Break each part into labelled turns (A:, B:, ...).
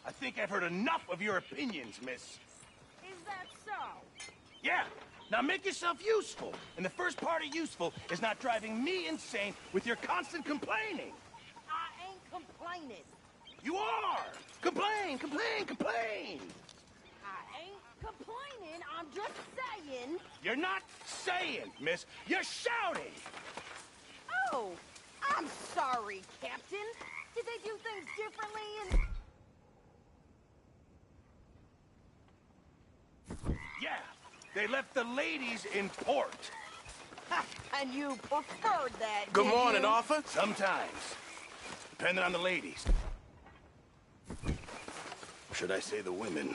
A: I think I've heard enough of your opinions, miss.
B: Is that so?
A: Yeah. Now make yourself useful. And the first part of useful is not driving me insane with your constant complaining.
B: I ain't complaining.
A: You are! Complain, complain, complain!
B: I ain't complaining. I'm just saying.
A: You're not saying, miss. You're shouting!
B: Oh, I'm sorry, Captain. Did they do things differently in...
A: Yeah, they left the ladies in port.
B: And you preferred that,
C: Good
B: did
C: morning,
B: you?
C: Arthur.
A: Sometimes. Depending on the ladies. Or should I say the women?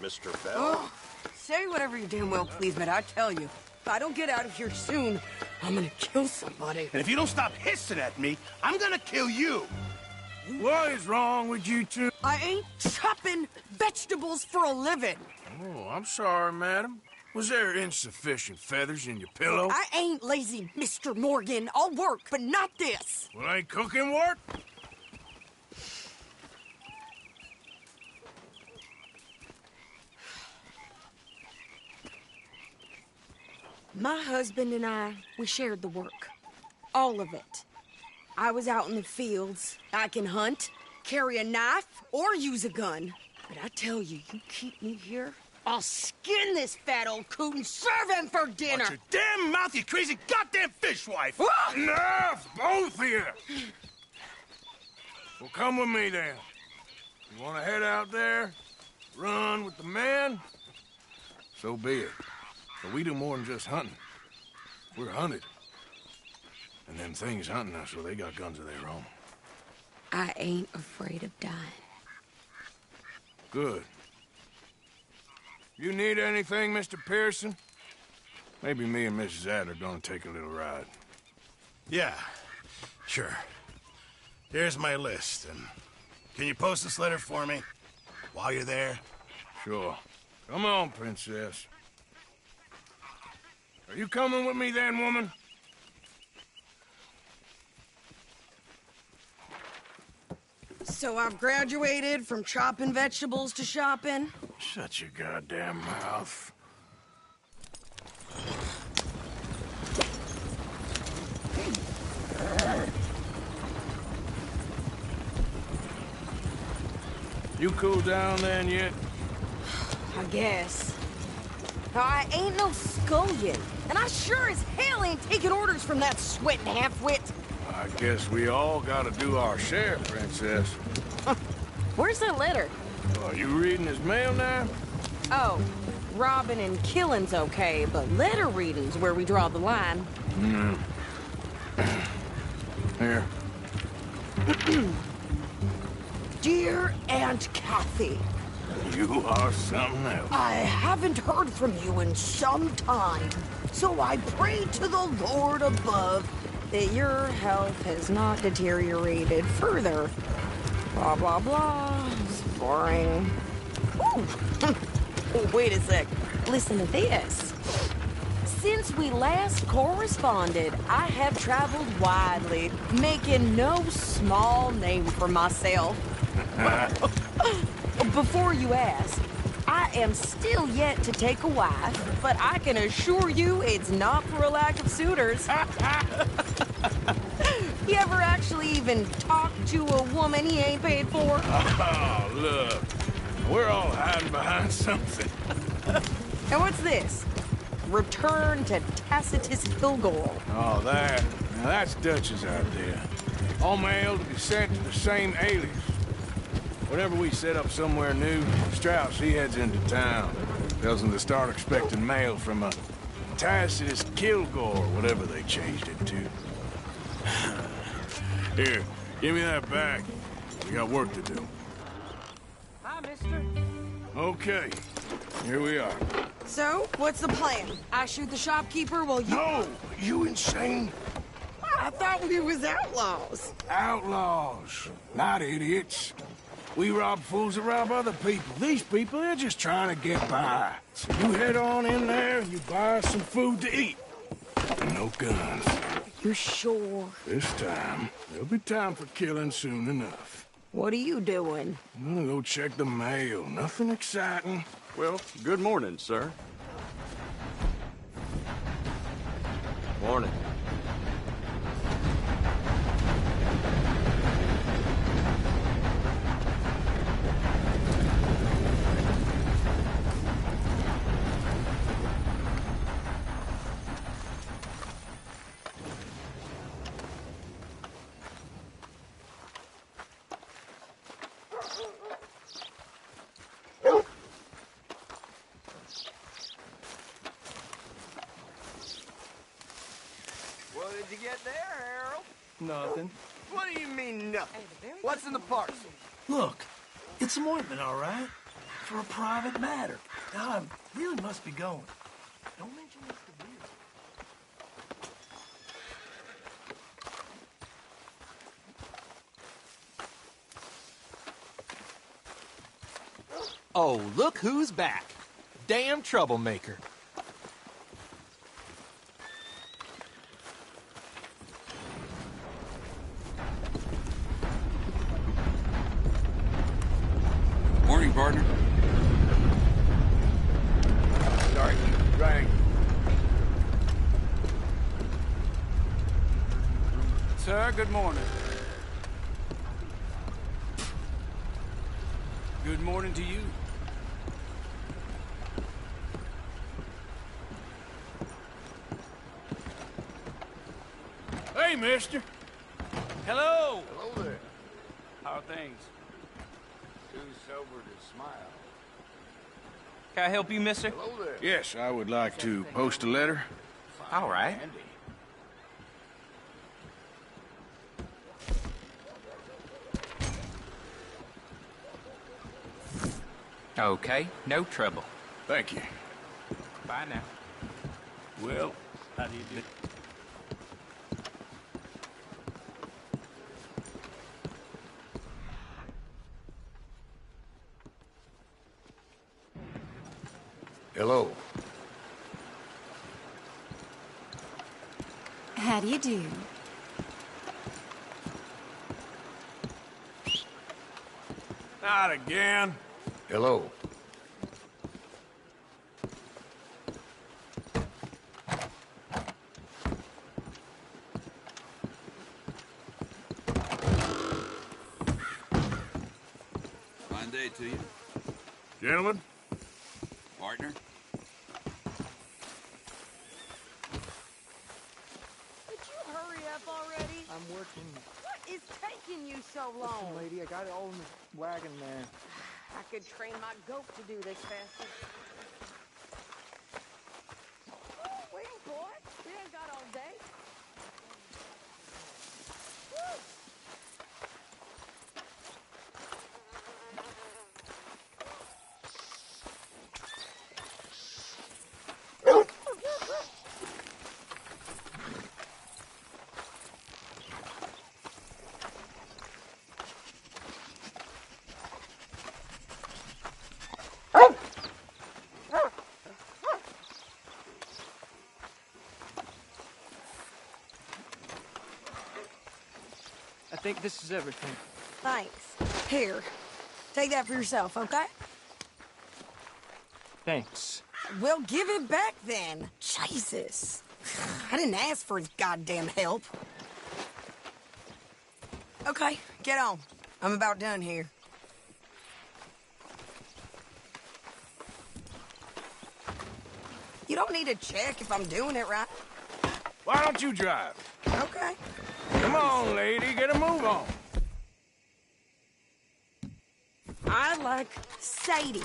C: Mr. Bell?
D: Oh, say whatever you damn well please, but I tell you, if I don't get out of here soon, I'm gonna kill somebody.
A: And if you don't stop hissing at me, I'm gonna kill you.
E: What is wrong with you two?
D: I ain't chopping vegetables for a living.
E: Oh, I'm sorry, madam. Was there insufficient feathers in your pillow?
D: I ain't lazy, Mr. Morgan. I'll work, but not this.
E: Well, ain't cooking work?
D: My husband and I, we shared the work. All of it. I was out in the fields. I can hunt, carry a knife, or use a gun. But I tell you, you keep me here, I'll skin this fat old coot and serve him for dinner.
A: Watch your damn mouth, you crazy goddamn fishwife!
E: Enough, both of you! Well, come with me, then. You want to head out there, run with the men? So be it. But we do more than just hunting. We're hunted. And them things hunting us, well, they got guns of their own.
D: I ain't afraid of dying.
E: Good. You need anything, Mr. Pearson? Maybe me and Mrs. Adler are gonna take a little ride.
A: Yeah, sure. Here's my list, and can you post this letter for me while you're there?
E: Sure. Come on, Princess. Are you coming with me then, woman?
D: So I've graduated from chopping vegetables to shopping.
E: Shut your goddamn mouth. You cool down then yet?
D: I guess. I ain't no scullion, and I sure as hell ain't taking orders from that sweating half-wit.
E: I guess we all gotta do our share, Princess.
D: Where's that letter?
E: Are you reading his mail now?
D: Oh, robbing and killing's okay, but letter reading's where we draw the line.
E: Here.
D: Dear Aunt Kathy,
E: You are something else.
D: I haven't heard from you in some time, so I pray to the Lord above that your health has not deteriorated further. Blah, blah, blah. It's boring. Ooh. Oh, wait a sec. Listen to this. Since we last corresponded, I have traveled widely, making no small name for myself. Before you ask, I am still yet to take a wife, but I can assure you it's not for a lack of suitors. You ever actually even talk to a woman he ain't paid for?
E: Oh, look. We're all hiding behind something.
D: And what's this? Return to Tacitus Kilgore.
E: Oh, that. Now, that's Dutch's idea. All mail to be sent to the same alias. Whenever we set up somewhere new, Strauss, he heads into town. Tells them to start expecting mail from a Tacitus Kilgore, whatever they changed it to. Here, give me that back. We got work to do.
B: Hi, mister.
E: Okay, here we are.
D: So, what's the plan? I shoot the shopkeeper while you...
E: No! You insane?
D: I thought we was outlaws.
E: Outlaws, not idiots. We rob fools that rob other people. These people, they're just trying to get by. So you head on in there and you buy us some food to eat. And no guns.
D: You sure?
E: This time, there'll be time for killing soon enough.
D: What are you doing?
E: I'm gonna go check the mail. Nothing exciting.
C: Well, good morning, sir. Morning.
F: What did you get there, Harold?
G: Nothing.
F: What do you mean, nothing? What's in the parcel?
G: Look, it's some ointment, all right? For a private matter. Now, I really must be going. Don't mention this to Bill.
H: Oh, look who's back. Damn troublemaker.
I: Morning, partner.
E: Sorry, rang.
I: Sir, good morning. Good morning to you.
E: Hey, mister.
I: Hello.
F: Hello there.
I: How are things?
F: Too sober to smile.
H: Can I help you, mister?
F: Hello there.
E: Yes, I would like to post a letter.
H: All right.
F: Andy.
H: Okay, no trouble.
E: Thank you.
H: Bye now.
I: Well, how do you do?
E: Hello.
J: How do you do?
E: Not again. Hello.
I: Fine day to you,
E: Gentlemen,
I: partner.
B: Could you hurry up already?
G: I'm working.
B: What is taking you so long?
G: Listen, lady, I got it all in the wagon there.
B: I could train my goat to do this faster. Oh, wait, boy. We ain't got all day. Woo!
G: I think this is everything.
D: Thanks. Here, take that for yourself, okay?
G: Thanks.
D: Well, give it back then. Jesus. I didn't ask for his goddamn help. Okay, get on. I'm about done here. You don't need to check if I'm doing it right.
E: why don't you drive?
D: Okay.
E: Come on, lady, get a move on.
D: I like Sadie,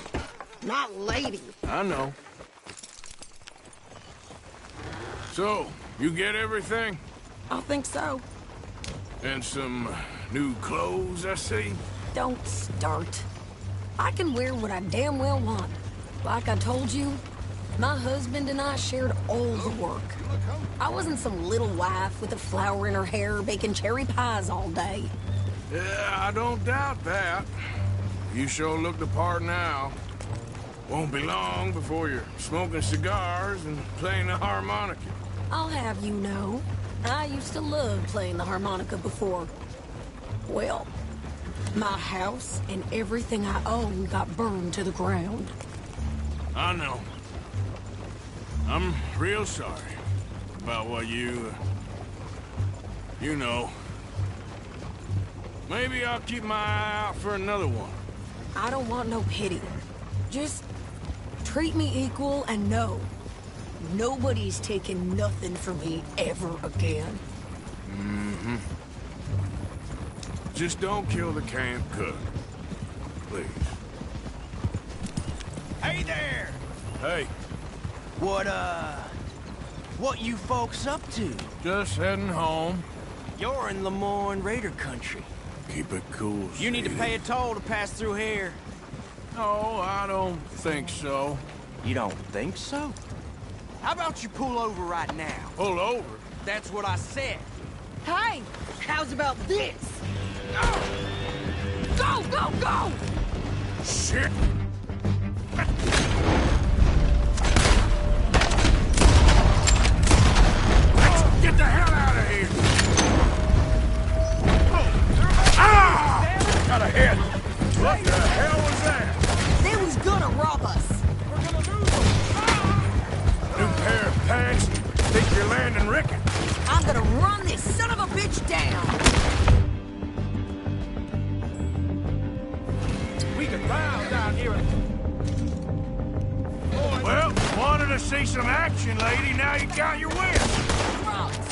D: not lady.
E: I know. So, you get everything?
D: I think so.
E: And some new clothes, I see?
D: Don't start. I can wear what I damn well want. Like I told you, my husband and I shared all the work. I wasn't some little wife with a flower in her hair baking cherry pies all day.
E: Yeah, I don't doubt that. You sure look the part now. Won't be long before you're smoking cigars and playing the harmonica.
D: I'll have you know, I used to love playing the harmonica before. Well, my house and everything I own got burned to the ground.
E: I know. I'm real sorry about what you know. Maybe I'll keep my eye out for another one.
D: I don't want no pity. Just treat me equal and know nobody's taking nothing from me ever again.
E: Mm-hmm. Just don't kill the camp cook. Please.
F: Hey there!
E: Hey,
F: What you folks up to?
E: just heading home.
F: You're in Lemoyne Raider country.
E: Keep it cool,
F: You need to
E: Sadie.
F: pay a toll to pass through here.
E: No, I don't think so.
F: You don't think so? How about you pull over right now?
E: Pull over.
F: That's what I said.
D: Hey, how's about this? Go, go, go!
E: Shit! Let's get the hell out of here! Ah! Got a hit! What the hell was that?
D: They was gonna rob us.
E: New pair of pants? Think you're landing Rickon?
D: I'm gonna run this son of a bitch down.
F: We could round down here.
E: Well, wanted to see some action, lady. Now you got your wish.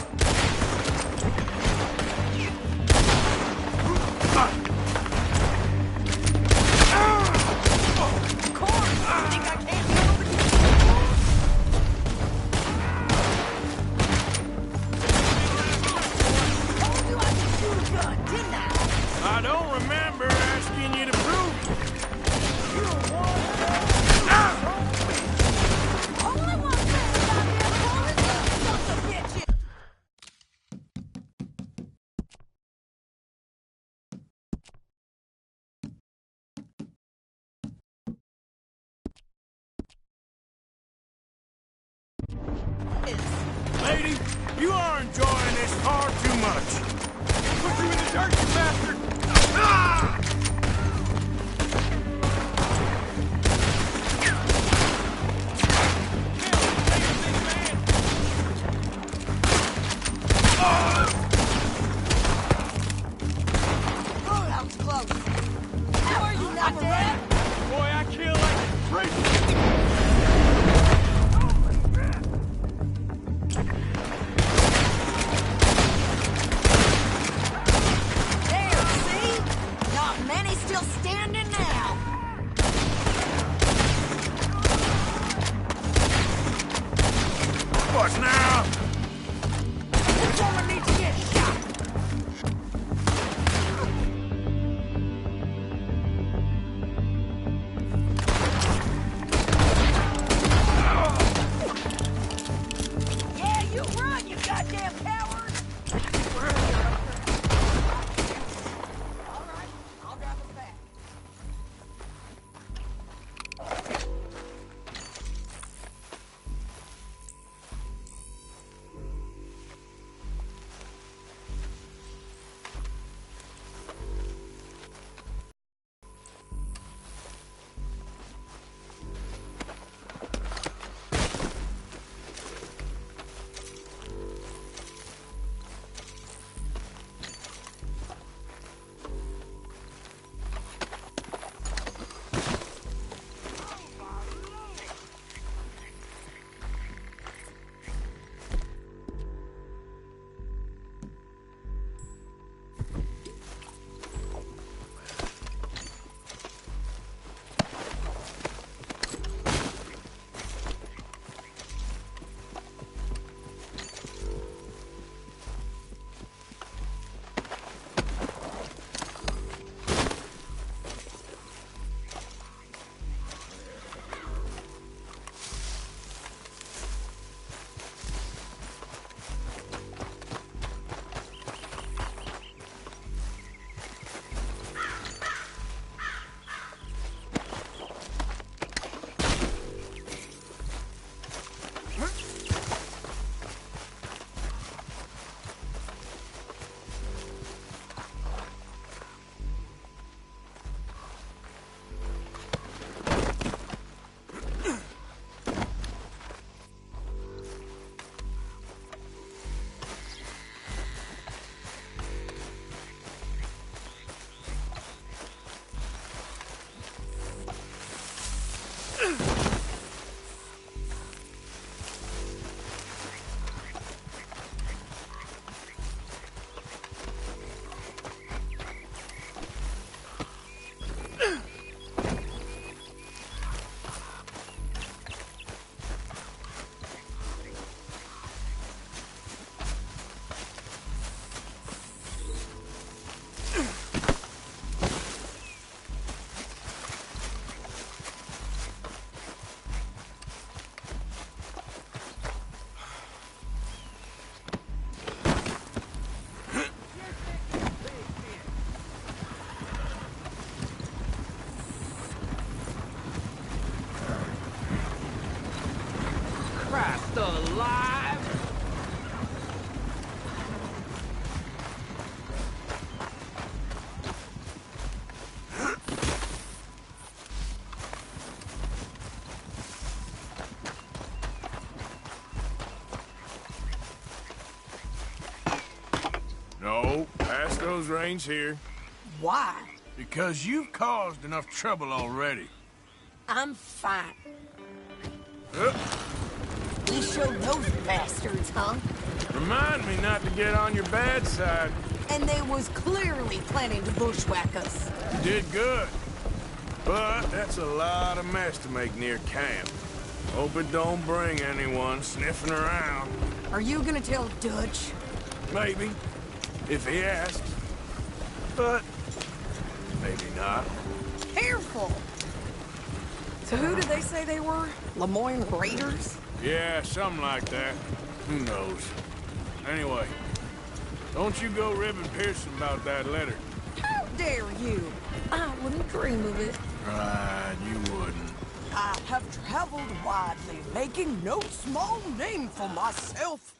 E: I don't remember asking you to prove it. Lady, you are enjoying this far too much. Put you in the dirt, you bastard! Ah!
D: Oh, that was close. How are you not dead?
E: Boy, I kill like a crazy. Pass those reins here.
D: Why?
E: Because you've caused enough trouble already.
D: I'm fine.
E: Uh,
D: You showed those bastards, huh?
E: Remind me not to get on your bad side.
D: And they was clearly planning to bushwhack us.
E: You did good. But that's a lot of mess to make near camp. Hope it don't bring anyone sniffing around.
D: Are you gonna tell Dutch?
E: Maybe, if he asks. But maybe not.
D: Careful! So who did they say they were? Lemoyne Raiders?
E: Yeah, something like that. Who knows? Anyway, don't you go ribbing Pearson about that letter.
D: How dare you? I wouldn't dream of it.
E: Right, you wouldn't.
D: I have traveled widely, making no small name for myself.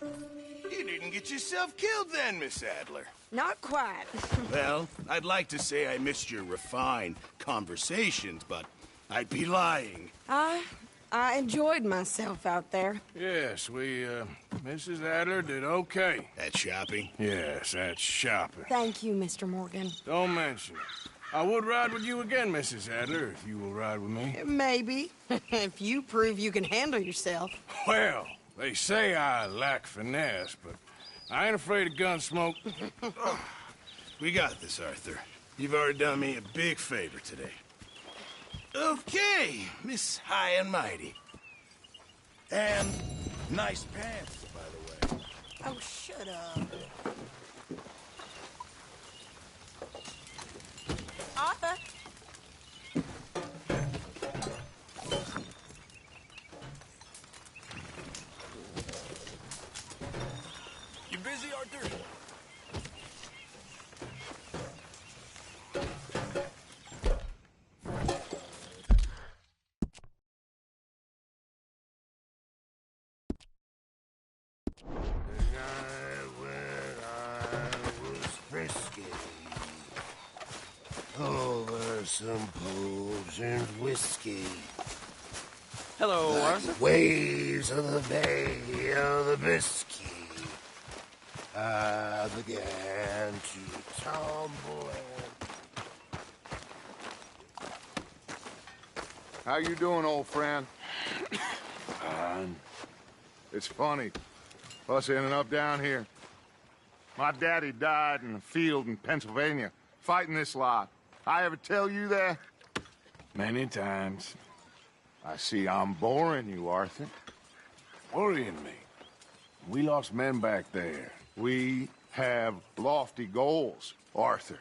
A: You didn't get yourself killed then, Miss Adler.
D: Not quite.
A: Well, I'd like to say I missed your refined conversations, but I'd be lying.
D: I enjoyed myself out there.
E: Yes, Mrs. Adler did okay.
A: That shopping?
E: Yes, that's shopping.
D: Thank you, Mr. Morgan.
E: Don't mention it. I would ride with you again, Mrs. Adler, if you will ride with me.
D: Maybe. If you prove you can handle yourself.
E: Well, they say I lack finesse, but I ain't afraid of gun smoke.
A: We got this, Arthur. You've already done me a big favor today. Okay, Miss High and Mighty. And nice pants, by the way.
D: Oh, shut up. Arthur?
F: You busy, Arthur?
J: Over some pools and whiskey.
C: Hello, Arthur.
J: Waves of the Bay of the Biscay. I began to tumble.
K: How you doing, old friend? It's funny, us ending up down here. My daddy died in a field in Pennsylvania, fighting this lot. I ever tell you that?
E: Many times.
K: I see I'm boring you, Arthur.
E: Worrying me. We lost men back there.
K: We have lofty goals, Arthur.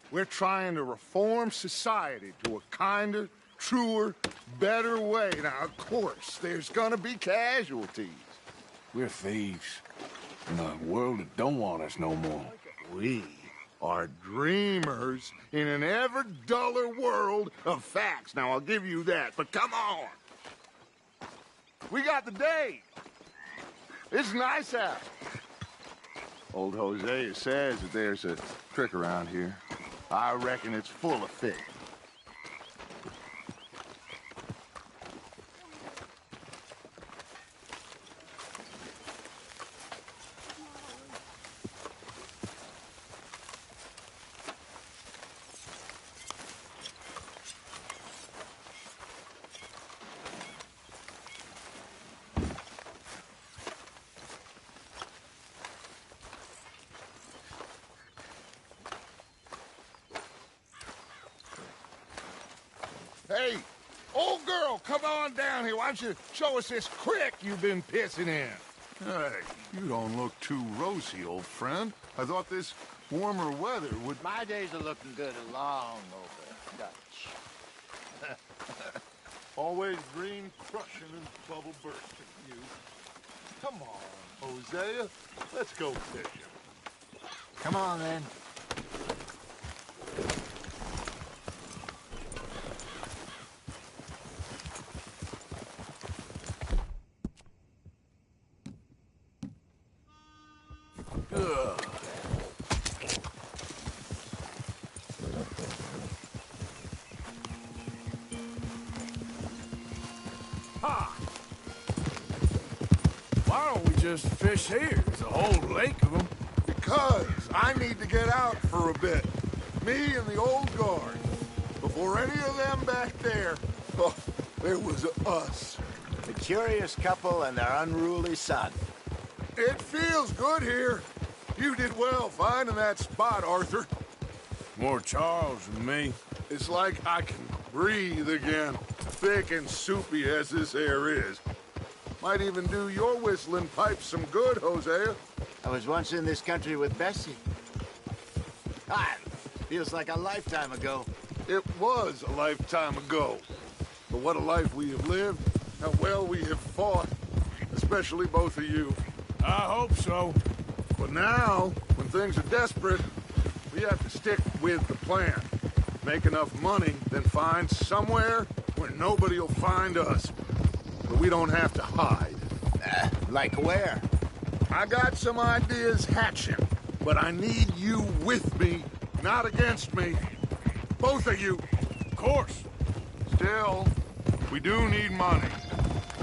K: We're trying to reform society to a kinder, truer, better way. Now, of course, there's gonna be casualties.
E: We're thieves. In a world that don't want us no more.
K: We are dreamers in an ever duller world of facts. Now, I'll give you that, but come on. We got the day. It's nice out. Old Hosea says that there's a trick around here. I reckon it's full of fish. Hey, old girl, come on down here. Why don't you show us this creek you've been pissing in?
L: Hey, you don't look too rosy, old friend. I thought this warmer weather would...
J: My days are looking good along over Dutch.
L: Always green crushing and bubble bursting, you. Come on, Hosea. Let's go fishing.
F: Come on, then.
E: Why don't we just fish here? There's a whole lake of them.
L: Because
K: I need to get out for a bit. Me and the old guard. Before any of them back there, oh, there was us.
J: The curious couple and their unruly son.
K: It feels good here. You did well finding that spot, Arthur.
E: More Charles than me.
K: It's like I can breathe again, thick and soupy as this air is. Might even do your whistling pipes some good, Hosea.
J: I was once in this country with Bessie. God, feels like a lifetime ago.
K: It was a lifetime ago. But what a life we have lived, how well we have fought, especially both of you.
E: I hope so.
K: But now, when things are desperate, we have to stick with the plan. Make enough money, then find somewhere where nobody will find us. But we don't have to hide.
J: Like where?
K: I got some ideas hatching, but I need you with me, not against me. Both of you.
E: Of course.
K: Still, we do need money.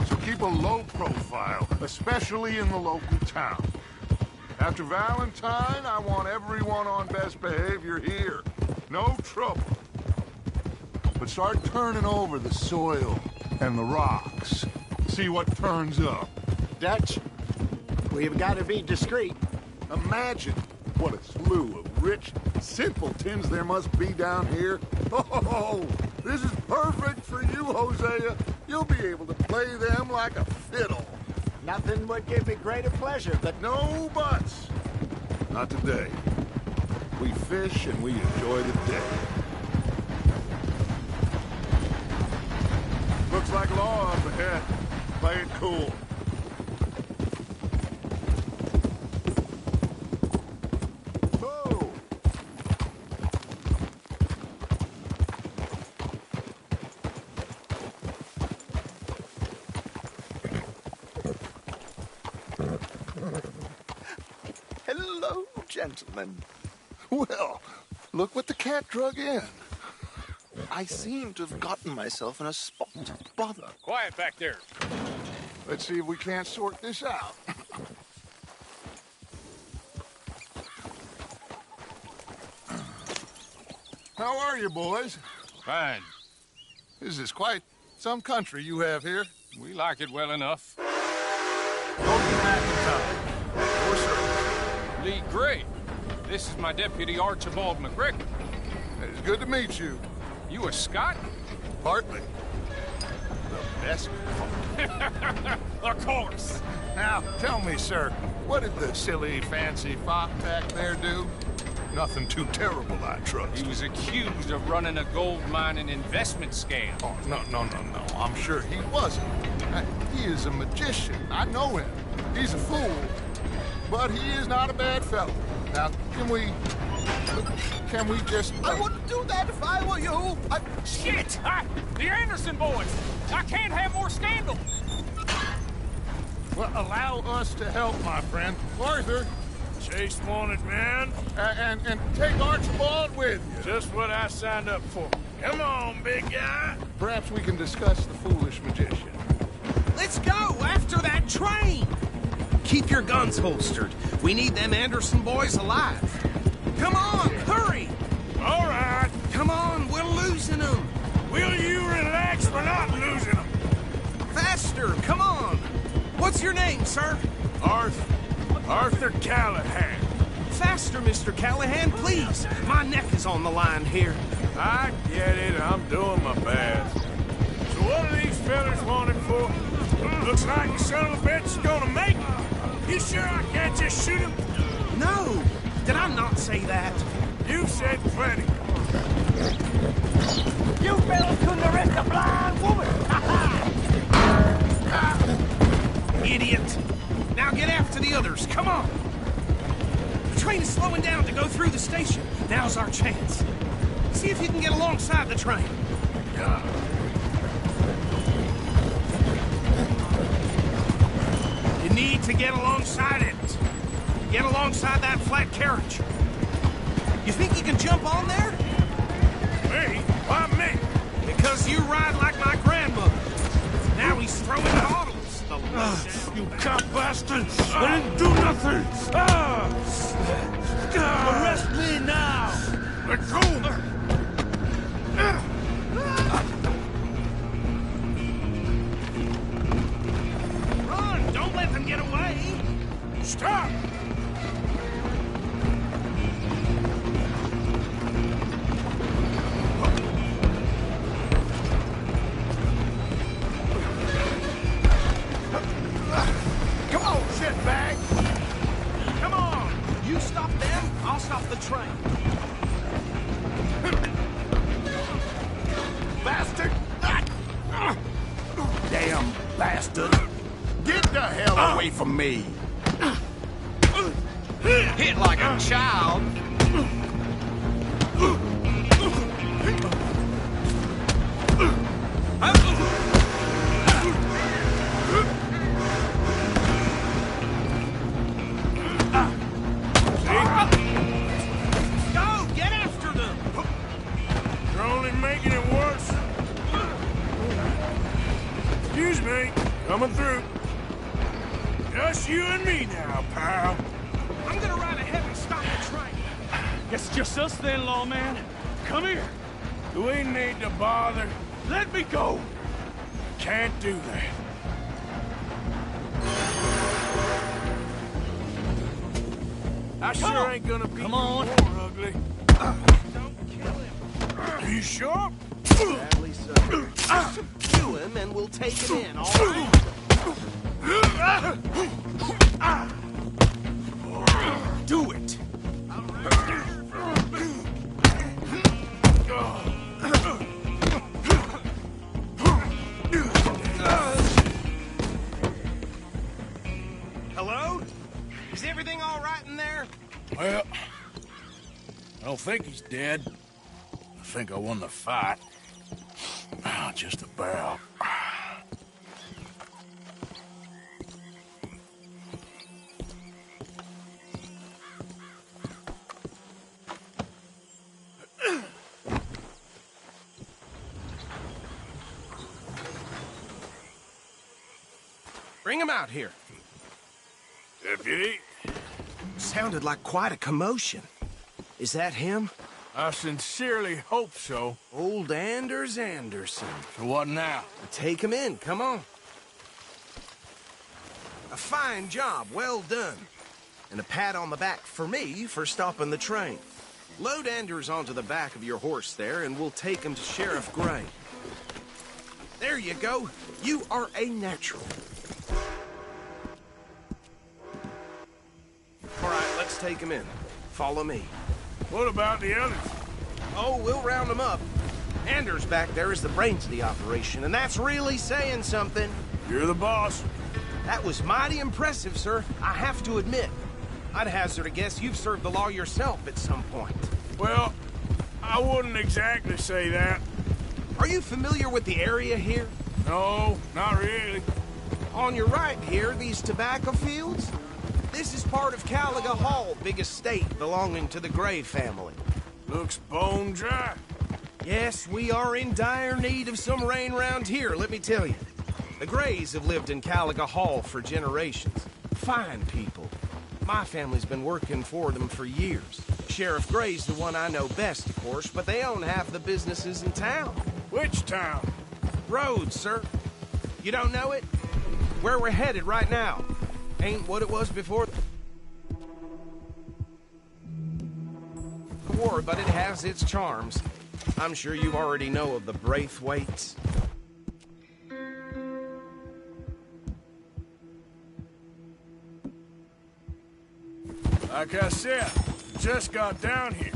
K: So keep a low profile, especially in the local town. After Valentine, I want everyone on best behavior here. No trouble. But start turning over the soil and the rocks. See what turns up.
J: Dutch, we've got to be discreet.
K: Imagine what a slew of rich simpletons there must be down here. Oh, this is perfect for you, Hosea. You'll be able to play them like a fiddle.
J: Nothing would give me greater pleasure, but
K: no buts. Not today. We fish and we enjoy the day. Looks like law up ahead. Play it cool.
J: Hello, gentlemen.
K: Well, look what the cat drug in.
M: I seem to have gotten myself in a spot of bother.
E: Quiet back there.
K: Let's see if we can't sort this out. How are you, boys?
E: Fine.
K: This is quite some country you have here.
E: We like it well enough.
K: Golden McIntyre. Or sir.
E: Lee Gray. This is my deputy, Archibald McGregor.
K: It's good to meet you.
E: You a Scot?
K: Partly. The best
E: Of course.
K: Now, tell me, sir, what did the silly, fancy fop back there do? Nothing too terrible, I trust.
E: He was accused of running a gold mining investment scam.
K: Oh, no. I'm sure he wasn't. He is a magician. I know him. He's a fool. But he is not a bad fellow. Now, can we just...
F: I wouldn't do that if I were you.
E: Shit! The Anderson boys! I can't have more scandal!
K: Well, allow us to help, my friend. Arthur!
E: Chase wanted, man.
K: And take Archibald with you.
E: Just what I signed up for. Come on, big guy.
K: Perhaps we can discuss the foolish magician.
N: Let's go after that train! Keep your guns holstered. We need them Anderson boys alive. Come on, hurry!
E: All right.
N: Come on, we're losing them.
E: Will you relax? We're not losing them.
N: Faster, come on. What's your name, sir?
E: Arthur Callahan.
N: Faster, Mr. Callahan, please. My neck is on the line here.
E: I get it. I'm doing my best. So what are these fellas wanted for? Looks like the son of a bitch is gonna make it. You sure I can't just shoot him?
N: No. Did I not say that?
E: You said plenty.
F: You fellas couldn't arrest a blind woman.
N: Idiot. Now get after the others. Come on. The train is slowing down to go through the station. Now's our chance. See if you can get alongside the train. You need to get alongside it. Get alongside that flat carriage. You think you can jump on there?
E: Me? Why me?
N: Because you ride like my grandmother. Now he's throwing bottles. The
E: You cop bastard! I didn't do nothing! Arrest me now! Let go!
N: Run! Don't let them get away!
E: Stop!
N: Come on, shitbag! Come on! You stop them, I'll stop the train.
K: Bastard!
N: Damn bastard!
K: Get the hell away from me!
H: Hit like a child.
N: Go! Get after them!
E: You're only making it worse. Excuse me. Coming through. Just you and me now, pal.
N: I'm gonna ride ahead and stop the train.
C: Guess it's just us then, lawman. Come here.
E: Do we need to bother?
C: Let me go.
E: Can't do that. I sure ain't gonna be more ugly.
N: Don't kill him.
E: Are you sure?
N: Sadly so. Subdue him and we'll take him in, all right?
E: Do it.
N: Hello? Is everything all right in there?
E: Well, I don't think he's dead. I think I won the fight. Just about.
N: Bring him out here.
E: Deputy?
N: Sounded like quite a commotion. Is that him?
E: I sincerely hope so.
N: Old Anders Anderson.
E: So what now?
N: Take him in, come on. A fine job, well done. And a pat on the back for me for stopping the train. Load Anders onto the back of your horse there, and we'll take him to Sheriff Gray. There you go. You are a natural. All right, let's take him in. Follow me.
E: What about the others?
N: Oh, we'll round them up. Anders back there is the brains of the operation, and that's really saying something.
E: You're the boss.
N: That was mighty impressive, sir. I have to admit. I'd hazard a guess you've served the law yourself at some point.
E: Well, I wouldn't exactly say that.
N: Are you familiar with the area here?
E: No, not really.
N: On your right here, these tobacco fields? This is part of Caliga Hall, big estate belonging to the Gray family.
E: Looks bone dry.
N: Yes, we are in dire need of some rain round here, let me tell you. The Grays have lived in Caliga Hall for generations. Fine people. My family's been working for them for years. Sheriff Gray's the one I know best, of course, but they own half the businesses in town.
E: Which town?
N: Rhodes, sir. You don't know it? Where we're headed right now. Ain't what it was before the war, but it has its charms. I'm sure you already know of the Braithwaites.
E: Like I said, just got down here.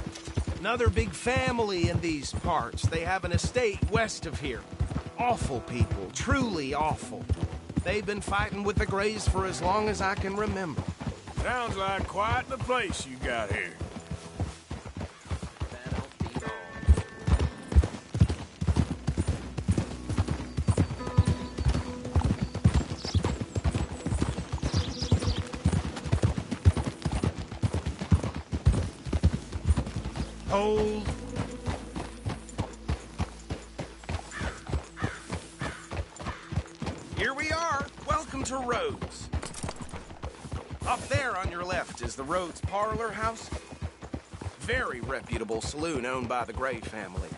N: Another big family in these parts. They have an estate west of here. Awful people, truly awful. They've been fighting with the Grays for as long as I can remember.
E: Sounds like quite the place you got here.
N: Hold. Here we are. Welcome Welcome to Rhodes. Up there on your left is the Rhodes Parlor House. Very reputable saloon owned by the Gray family.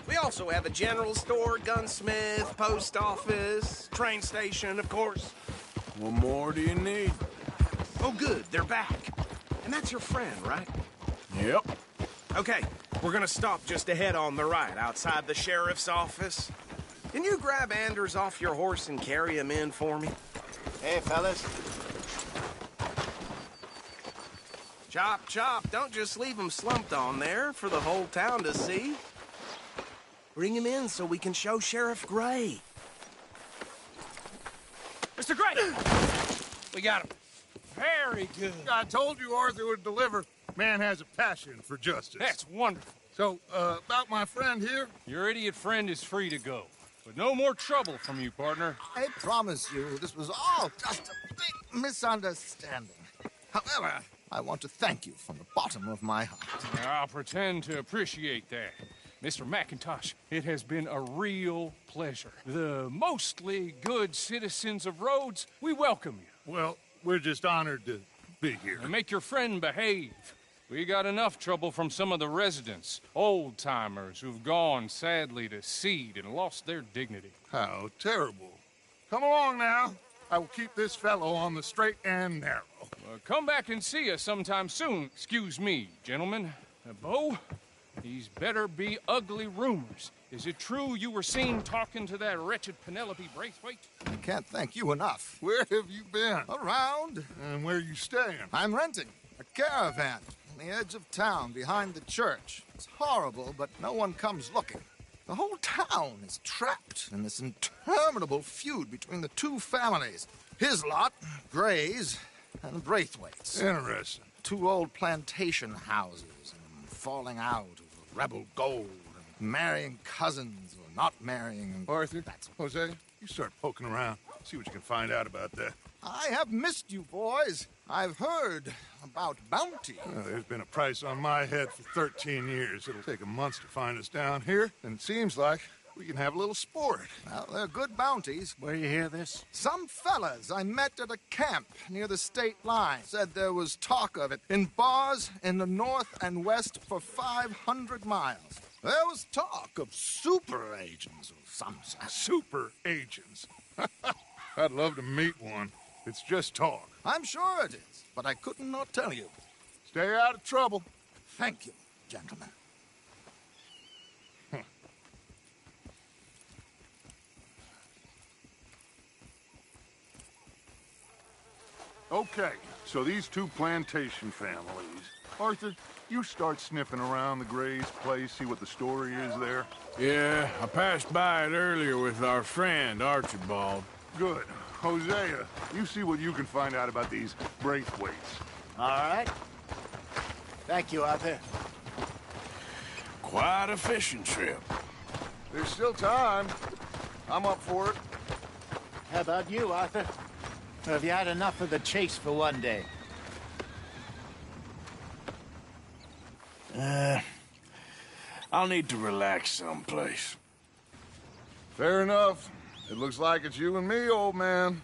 N: We also have a general store, gunsmith, post office, train station, of course.
E: What more do you need?
N: Oh, good, they're back. And that's your friend, right?
E: Yep.
N: Okay, we're gonna stop just ahead on the right, outside the sheriff's office. Can you grab Anders off your horse and carry him in for me?
J: Hey, fellas.
N: Chop, chop, don't just leave him slumped on there for the whole town to see. Bring him in so we can show Sheriff Gray.
C: Mr. Gray! We got him. Very good.
K: I told you Arthur would deliver. Man has a passion for justice.
C: That's wonderful.
K: So, about my friend here?
C: Your idiot friend is free to go. But no more trouble from you, partner.
M: I promise you, this was all just a big misunderstanding. However, I want to thank you from the bottom of my heart.
C: I'll pretend to appreciate that. Mr. McIntosh, it has been a real pleasure. The mostly good citizens of Rhodes, we welcome you.
K: Well, we're just honored to be here.
C: And make your friend behave. We got enough trouble from some of the residents, old-timers who've gone, sadly, to seed and lost their dignity.
K: How terrible. Come along now. I will keep this fellow on the straight and narrow.
C: Come back and see us sometime soon. Excuse me, gentlemen. Bo, these better be ugly rumors. Is it true you were seen talking to that wretched Penelope Braithwaite?
M: I can't thank you enough.
K: Where have you been?
M: Around.
K: And where are you staying?
M: I'm renting a caravan on the edge of town behind the church. It's horrible, but no one comes looking. The whole town is trapped in this interminable feud between the two families. His lot, Gray's, and Braithwaite's.
K: Interesting.
M: Two old plantation houses and falling out over rebel gold and marrying cousins or not marrying.
K: Arthur, Jose, you start poking around. See what you can find out about that.
M: I have missed you, boys. I've heard about bounty.
K: There's been a price on my head for 13 years. It'll take a month to find us down here, and it seems like we can have a little sport.
M: Well, they're good bounties.
J: Where you hear this?
M: Some fellas I met at a camp near the state line said there was talk of it in bars in the north and west for 500 miles. There was talk of super agents of some sort.
K: Super agents. I'd love to meet one. It's just talk.
M: I'm sure it is, but I couldn't not tell you.
K: Stay out of trouble.
M: Thank you, gentlemen.
K: Okay, so these two plantation families. Arthur, you start sniffing around the Gray's place, see what the story is there.
E: Yeah, I passed by it earlier with our friend, Archibald.
K: Good. Hosea, you see what you can find out about these Braithwaites.
J: All right. Thank you, Arthur.
E: Quite a fishing trip.
K: There's still time. I'm up for it.
J: How about you, Arthur? Or have you had enough of the chase for one day?
E: I'll need to relax someplace.
K: Fair enough. It looks like it's you and me, old man.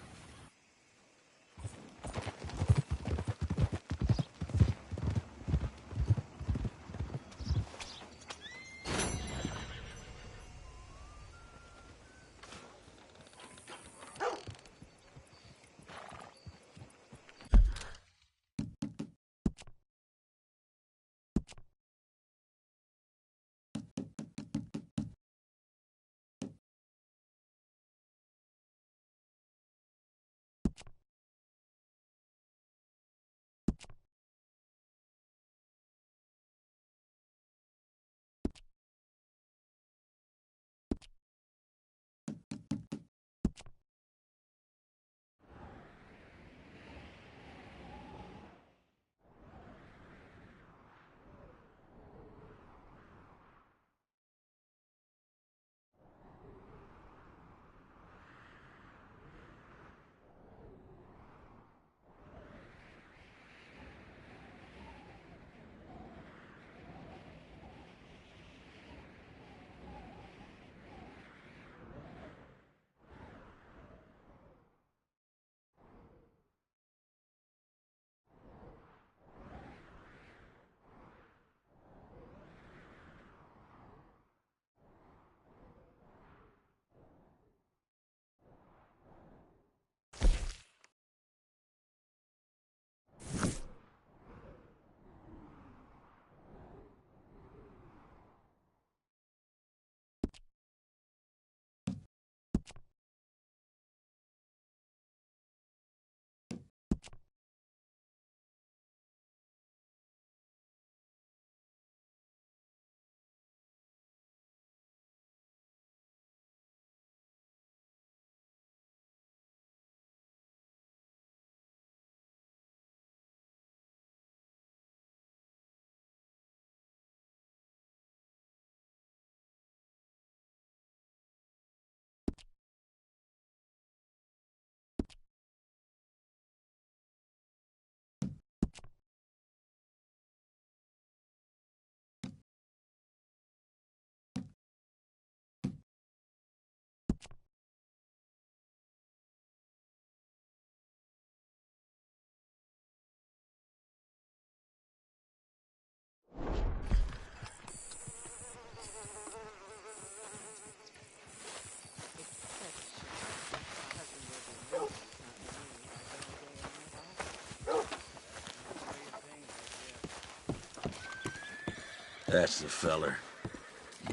I: That's the feller.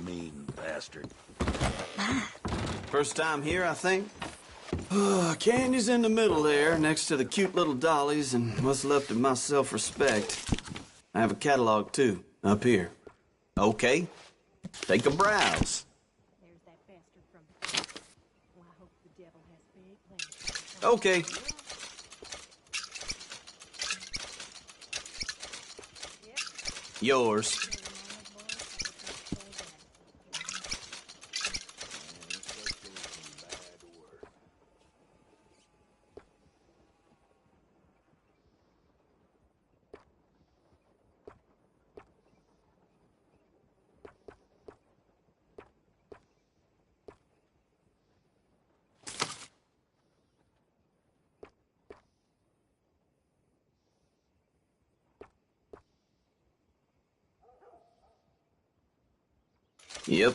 I: Mean bastard.
F: First time here, I think. Candy's in the middle there, next to the cute little dollies and what's left of my self-respect. I have a catalog, too, up here. Okay, take a browse.
B: There's that bastard from... Well, I hope the devil has big plans.
F: Okay. Yours. Yep.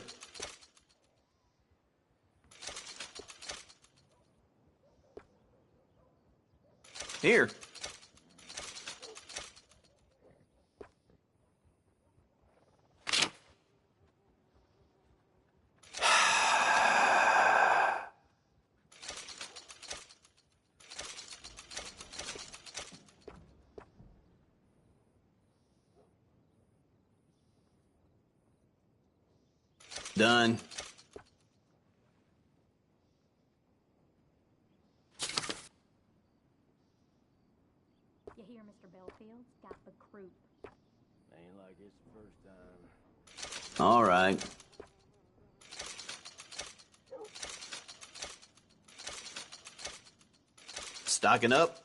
F: Here. Done.
B: You hear, Mr. Bellfield's got the croup.
I: Ain't like it's the first time.
F: All right. Stocking up?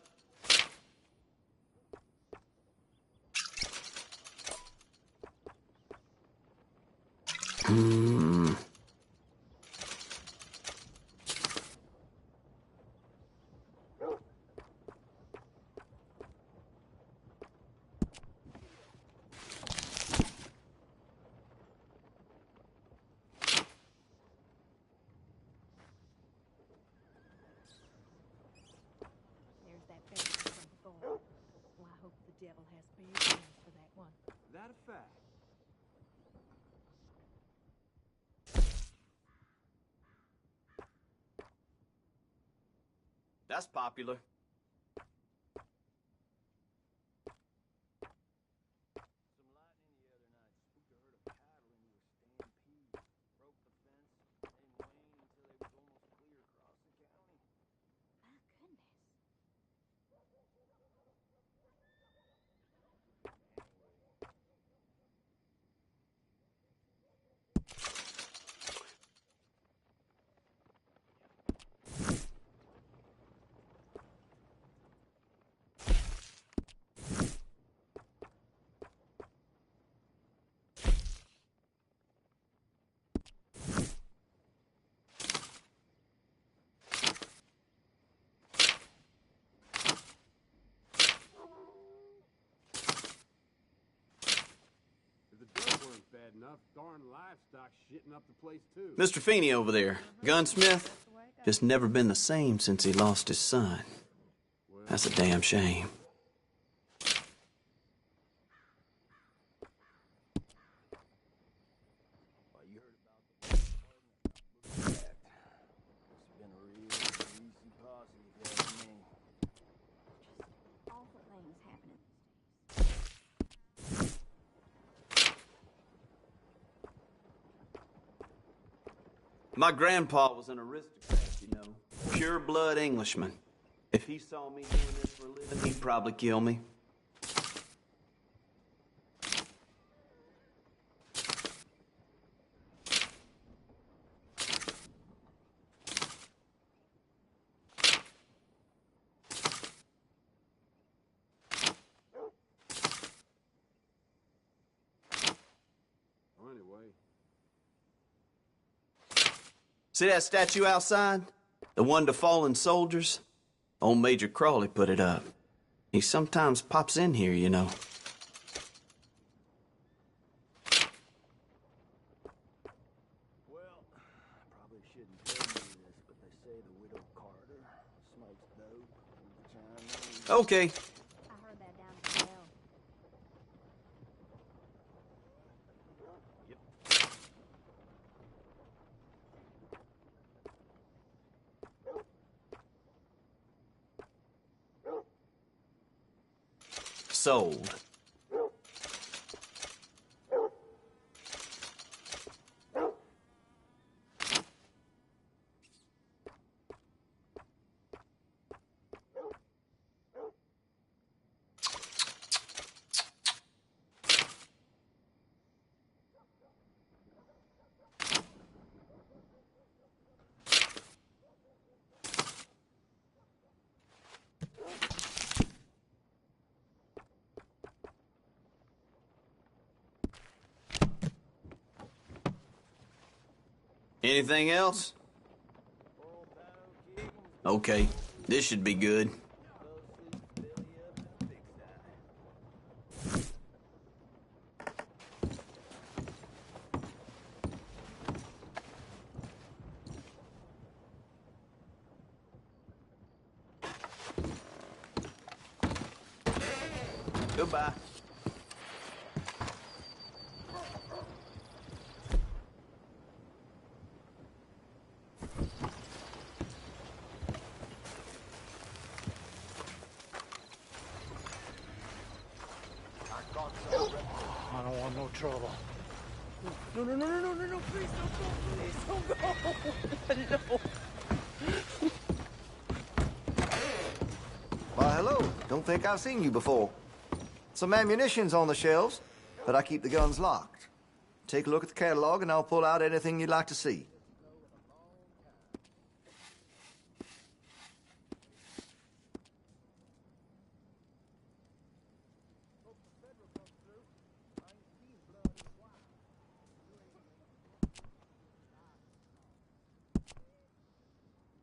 B: There's that bastard from before. Well, I hope the devil has big plans for that one.
F: That a fact? That's popular.
O: Bad enough, darn livestock shitting up the place too.
F: Mr. Feeney over there, gunsmith, just never been the same since he lost his son. That's a damn shame.
B: Awful things happening.
F: My grandpa was an aristocrat, you know. Pure-blood Englishman. If he saw me doing this for a living, he'd probably kill me. See that statue outside? The one to fallen soldiers? Old Major Crawley put it up. He sometimes pops in here, you know.
I: Well, I probably shouldn't tell you this, but they say the widow Carter smokes dope all the time.
F: Okay.
B: I heard that down at the well.
F: sold. Anything else? Okay, this should be good. Goodbye.
G: I don't want no trouble.
B: No, no, no, no, no, no, no, please don't go, please don't go. No.
P: Why, hello. Don't think I've seen you before. Some ammunition's on the shelves, but I keep the guns locked. Take a look at the catalog and I'll pull out anything you'd like to see.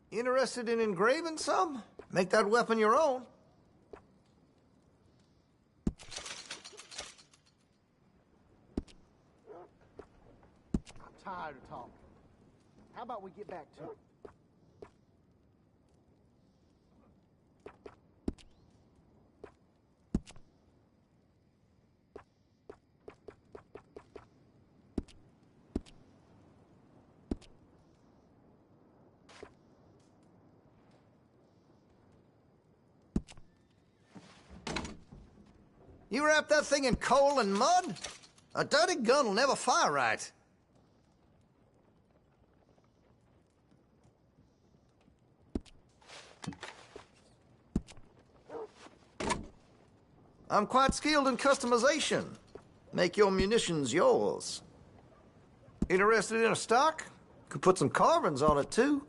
P: Interested in engraving some? Make that weapon your own.
J: I'm tired of talking. How about we get back to it?
P: You wrap that thing in coal and mud? A dirty gun will never fire right. I'm quite skilled in customization. Make your munitions yours. Interested in a stock? Could put some carvings on it, too.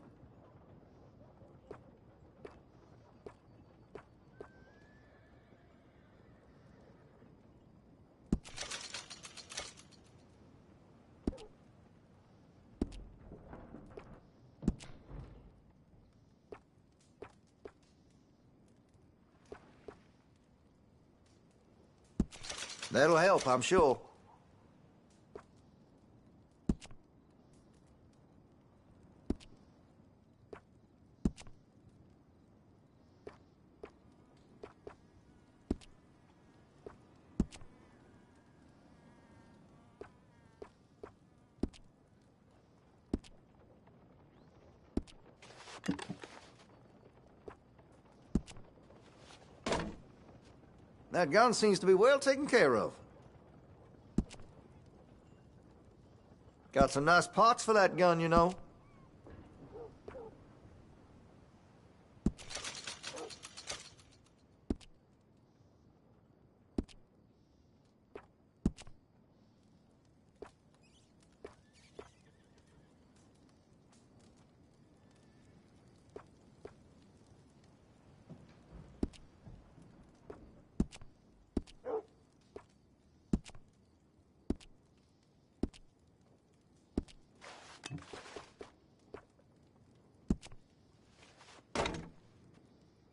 P: That'll help, I'm sure. That gun seems to be well taken care of. Got some nice parts for that gun, you know.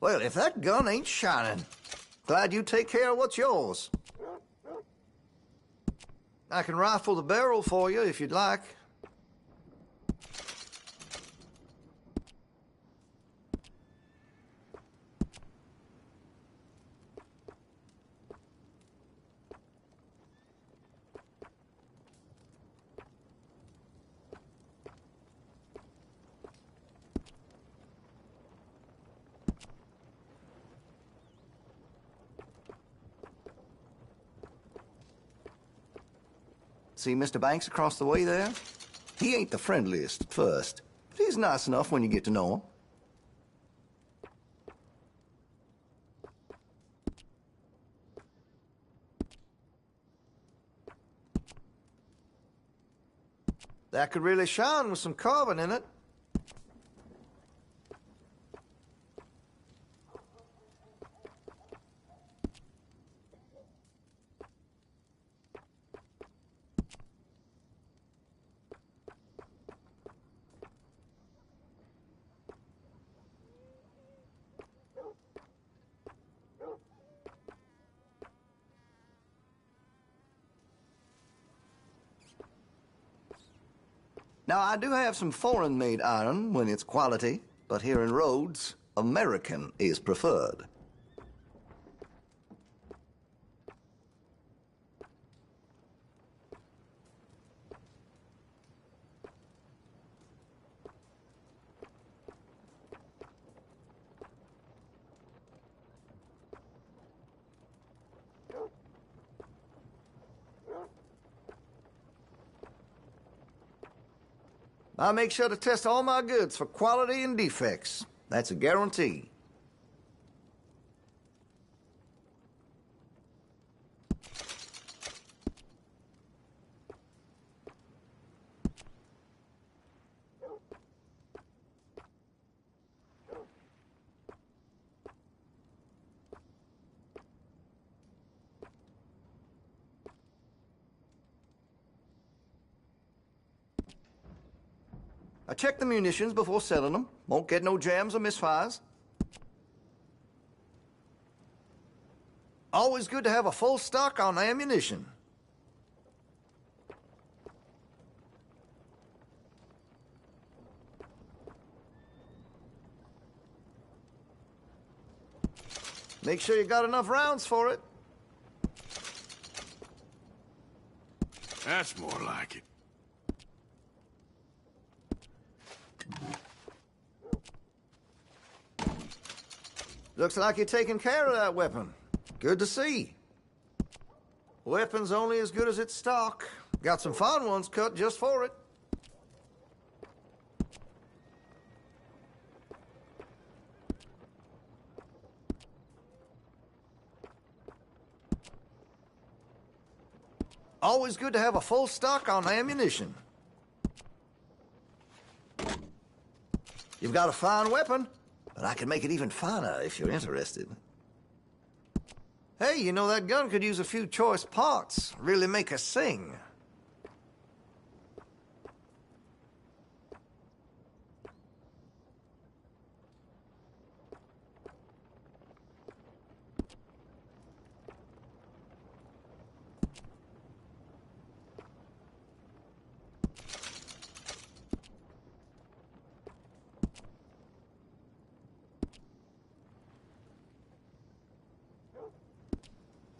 P: Well, if that gun ain't shining, glad you take care of what's yours. I can rifle the barrel for you if you'd like. See Mr. Banks across the way there? He ain't the friendliest at first, but he's nice enough when you get to know him. That could really shine with some carbon in it. Now, I do have some foreign-made iron when it's quality, but here in Rhodes, American is preferred. I make sure to test all my goods for quality and defects. That's a guarantee. I check the munitions before selling them. Won't get no jams or misfires. Always good to have a full stock on ammunition. Make sure you got enough rounds for it.
E: That's more like it.
P: Looks like you're taking care of that weapon. Good to see. Weapon's only as good as its stock. Got some fine ones cut just for it. Always good to have a full stock on ammunition. You've got a fine weapon, but I can make it even finer if you're interested. Hey, you know that gun could use a few choice parts. Really make her sing.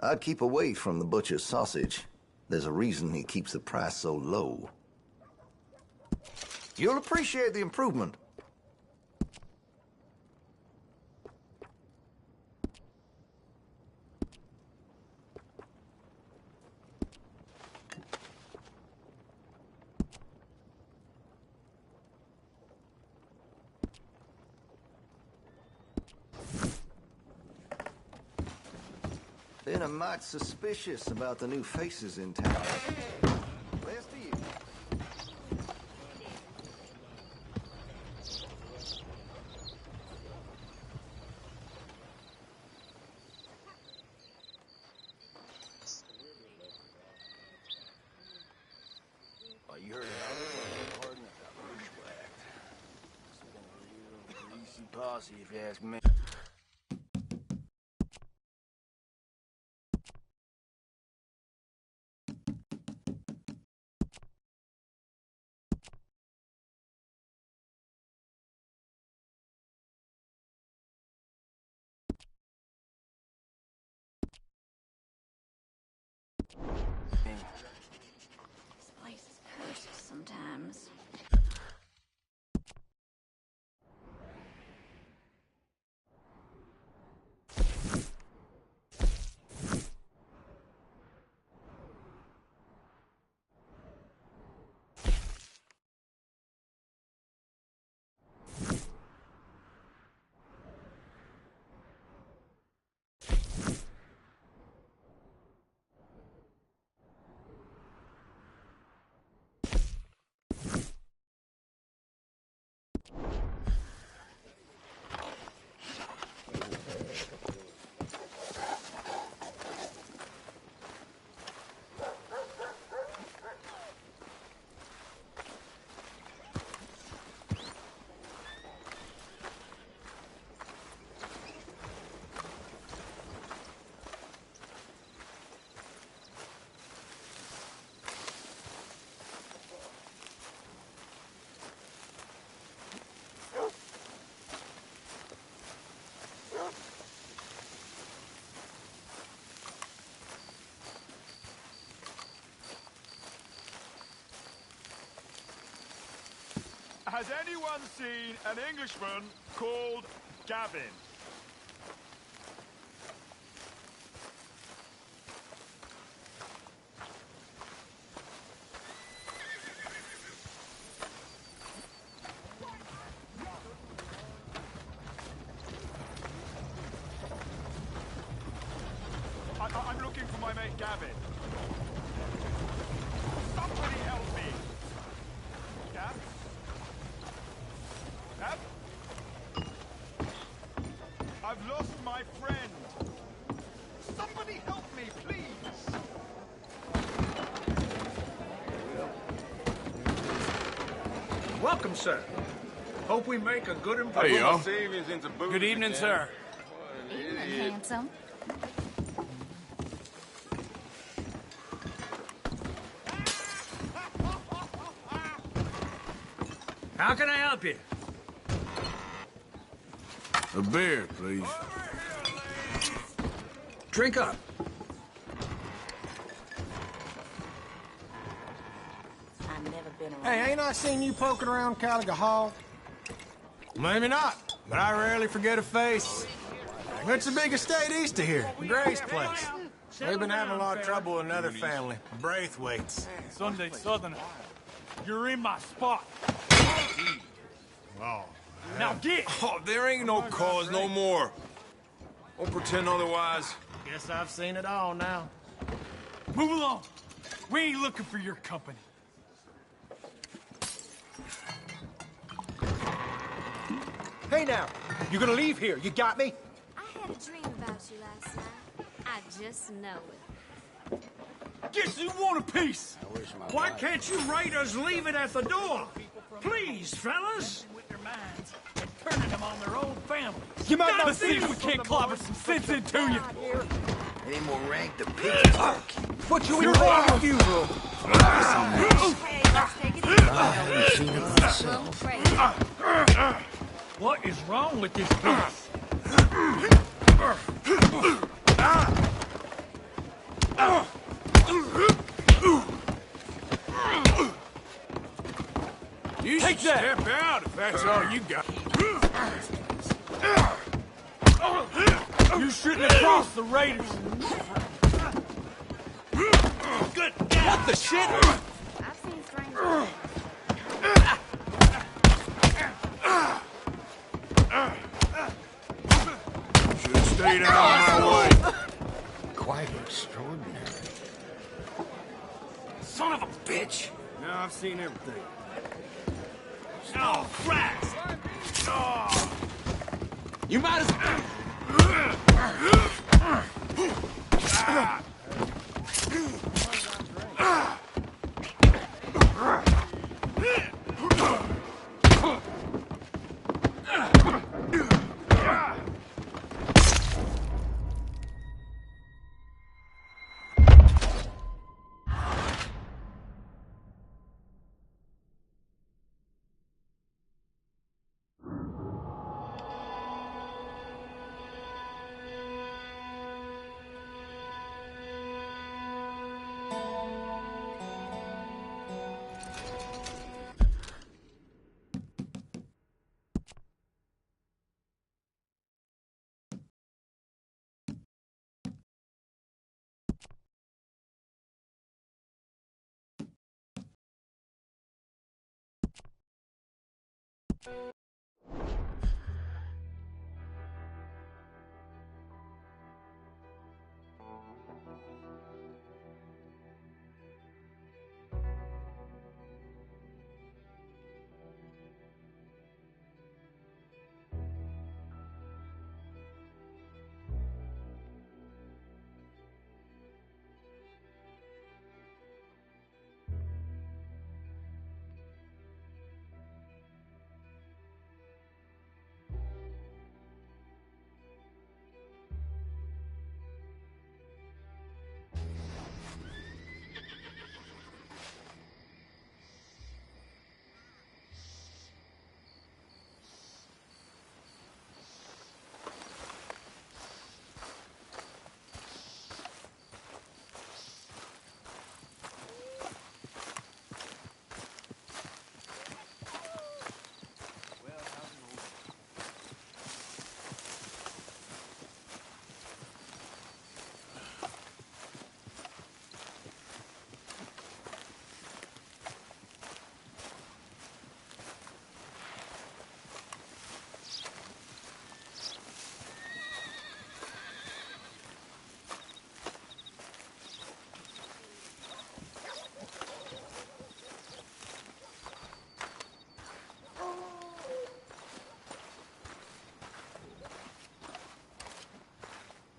P: I'd keep away from the butcher's sausage. There's a reason he keeps the price so low. You'll appreciate the improvement. Been a mite suspicious about the new faces in town. Where's to you?
E: Oh, you heard it out. Pardon, I got bushwhacked. It's been a real greasy posse, if you ask me.
Q: This place is cursed sometimes.
R: Has anyone seen an Englishman called Gavin? I'm looking for my mate Gavin. Somebody help me! Gav? Gav? I've lost my friend. Somebody help me, please!
N: Welcome, sir. Hope we make a good impression.
E: Hey, y'all.
N: Good evening, sir.
Q: Evening, handsome.
N: How can I help you?
E: A beer, please.
N: Drink up.
Q: I've never been around.
N: Hey, ain't I seen you poking around Caliga Hall? Maybe not, but I rarely forget a face. It's a big estate east of here, Gray's place. We've been having a lot of trouble with another family, Braithwaite's.
S: Sunday Southerner, you're in my spot.
E: Oh.
S: Now get!
E: Oh, there ain't no cause no more. Don't pretend otherwise.
N: Guess I've seen it all now.
S: Move along. We ain't looking for your company.
N: Hey now, you gonna leave here, you got me?
T: I had a dream about you last night. I just know it.
S: Guess you want a piece.
U: Why can't you writers leave it at the door? Please, fellas.
S: With their minds and turning them on their own families.
N: You might not
S: Let's see if we can't clobber some sense into you.
J: Any more rank the pigeons will keep.
N: Put you in your funeral.
T: Okay, let's take it easy. Little crazy.
S: What is wrong with this place?
E: You
S: Take
E: should
S: that.
E: step out if that's all you got.
S: You shouldn't have crossed the Raiders.
N: Good. What the shit?
T: I've seen strangers.
E: Should have stayed out of my way.
J: Quite extraordinary.
S: Son of a bitch.
N: Now I've seen everything.
S: Oh, Christ. Oh.
N: You might as well.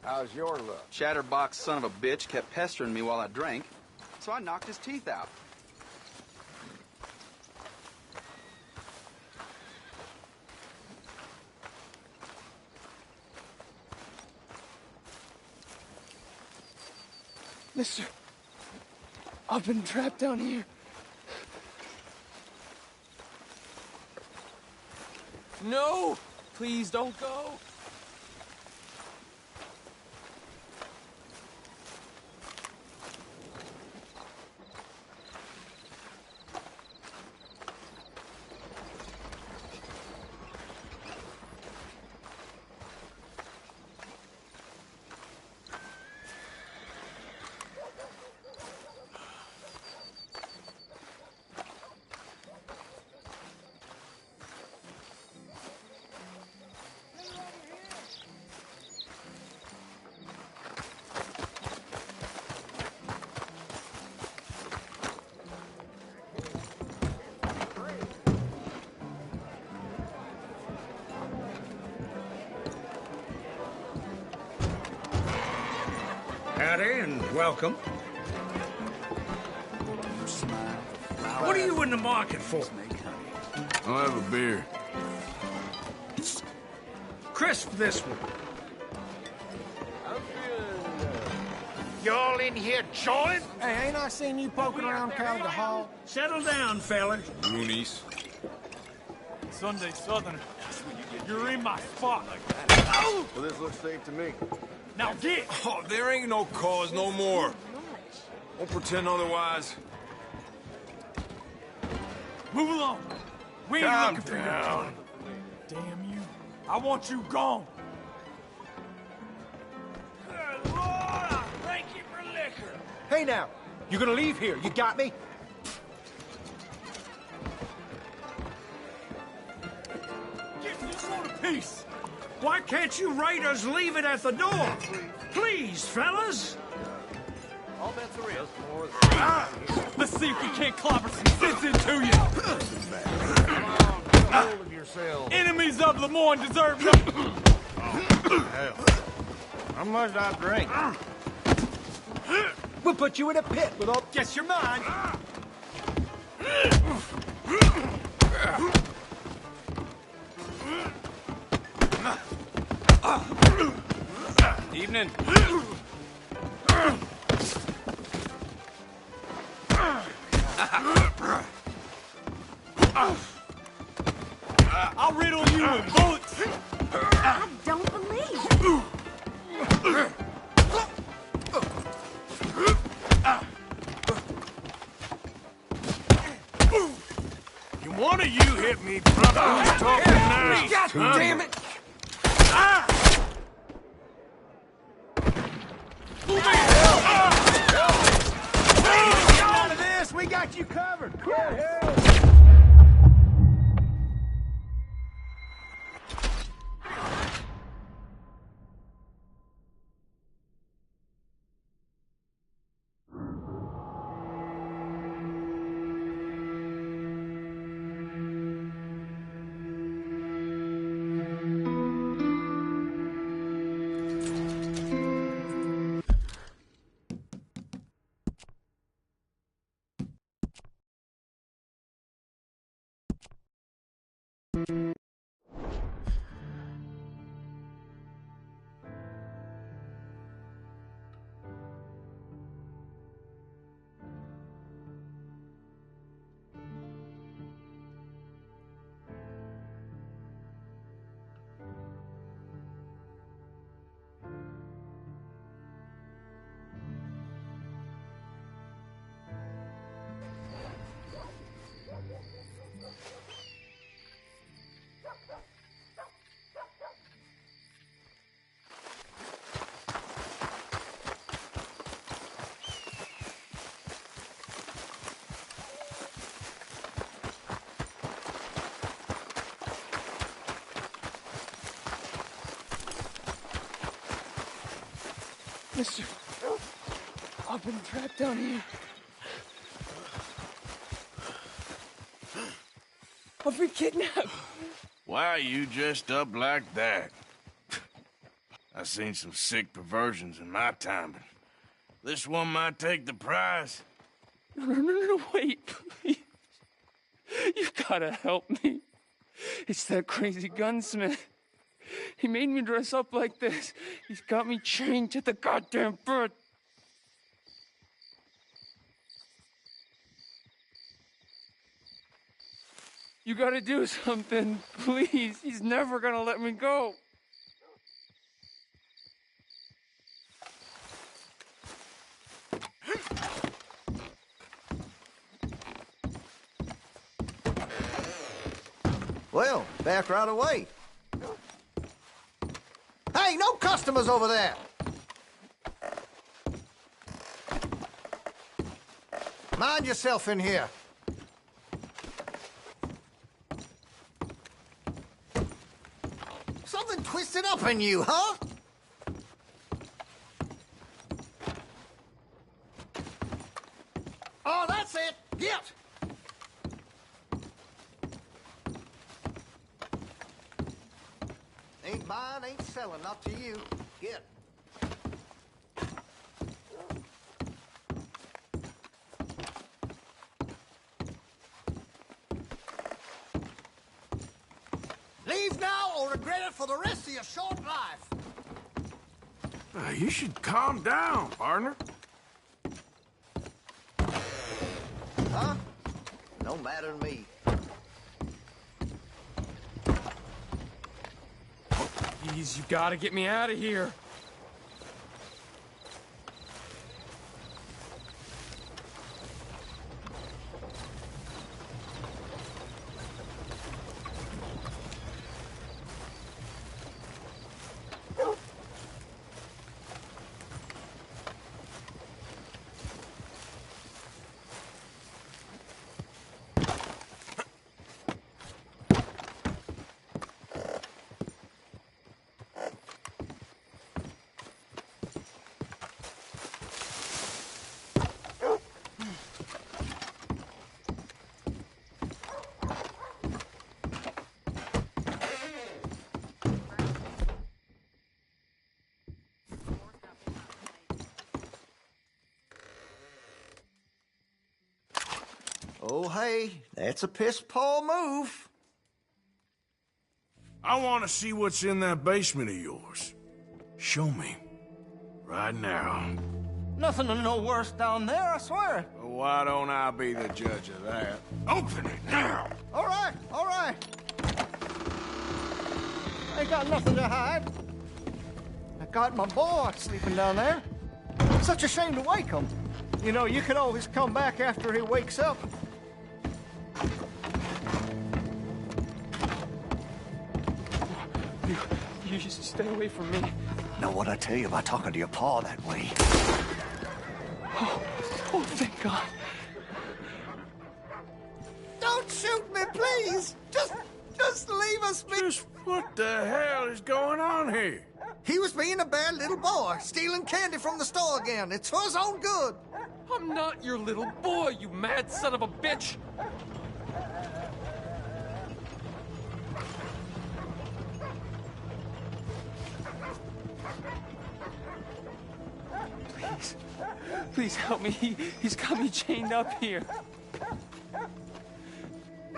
E: How's your luck?
A: Chatterbox son of a bitch kept pestering me while I drank, so I knocked his teeth out.
C: Mister, I've been trapped down here. No! Please don't go.
U: Howdy and welcome. What are you in the market for?
E: I'll have a beer.
U: Crisp this one.
J: Y'all in here jawing?
N: Hey, ain't I seen you poking around Caliga Hall?
U: Settle down, fellas.
E: Goonies.
S: Sunday Southerner. You're in my spot.
L: Well, this looks safe to me.
S: Now get!
E: Oh, there ain't no cause no more. Won't pretend otherwise.
S: Move along. We ain't
E: Calm
S: looking for
E: down.
S: you. Damn you. I want you gone.
U: Good Lord, I thank you for liquor.
H: Hey now, you gonna leave here? You got me?
S: Get this on a piece.
U: Why can't you raiders leave it at the door? Please, fellas.
H: All bets are in.
S: Let's see if we can't clobber some sense into you.
L: Come on, get a hold of yourself.
S: Enemies of Lemoyne deserve no...
L: Hell. How much I drink?
H: We'll put you in a pit with all... Guess you're mine.
C: Evening.
S: I'll riddle you with bullets.
Q: I don't believe it.
E: Can one of you hit me, brother? Who's talking now?
N: God damn it!
H: Out of this, we got you covered.
C: Mister, I've been trapped down here. I've been kidnapped.
E: Why are you dressed up like that? I've seen some sick perversions in my time, but this one might take the prize.
C: No, wait, please. You gotta help me. It's that crazy gunsmith. He made me dress up like this. He's got me chained to the goddamn bed. You gotta do something, please. He's never gonna let me go.
P: Well, back right away. Hey, no customers over there! Mind yourself in here. Something twisted up in you, huh? Oh, that's it! Get! Ain't buying, ain't selling, not to you. Get. Leave now or regret it for the rest of your short life.
E: You should calm down, partner.
P: Huh? No matter to me.
C: Please, you gotta get me out of here.
P: Oh, hey, that's a piss-poor move.
E: I want to see what's in that basement of yours. Show me. Right now.
D: Nothing to no worse down there, I swear.
E: Well, why don't I be the judge of that? Open it now!
D: All right, all right. I ain't got nothing to hide. I got my boy sleeping down there. Such a shame to wake him. You know, you can always come back after he wakes up.
C: You just stay away from me.
D: Know what I tell you about talking to your pa that way?
C: Oh, thank God.
P: Don't shoot me, please! Just leave us be.
E: Just what the hell is going on here?
P: He was being a bad little boy, stealing candy from the store again. It's for his own good.
C: I'm not your little boy, you mad son of a bitch! Please help me. He's got me chained up here.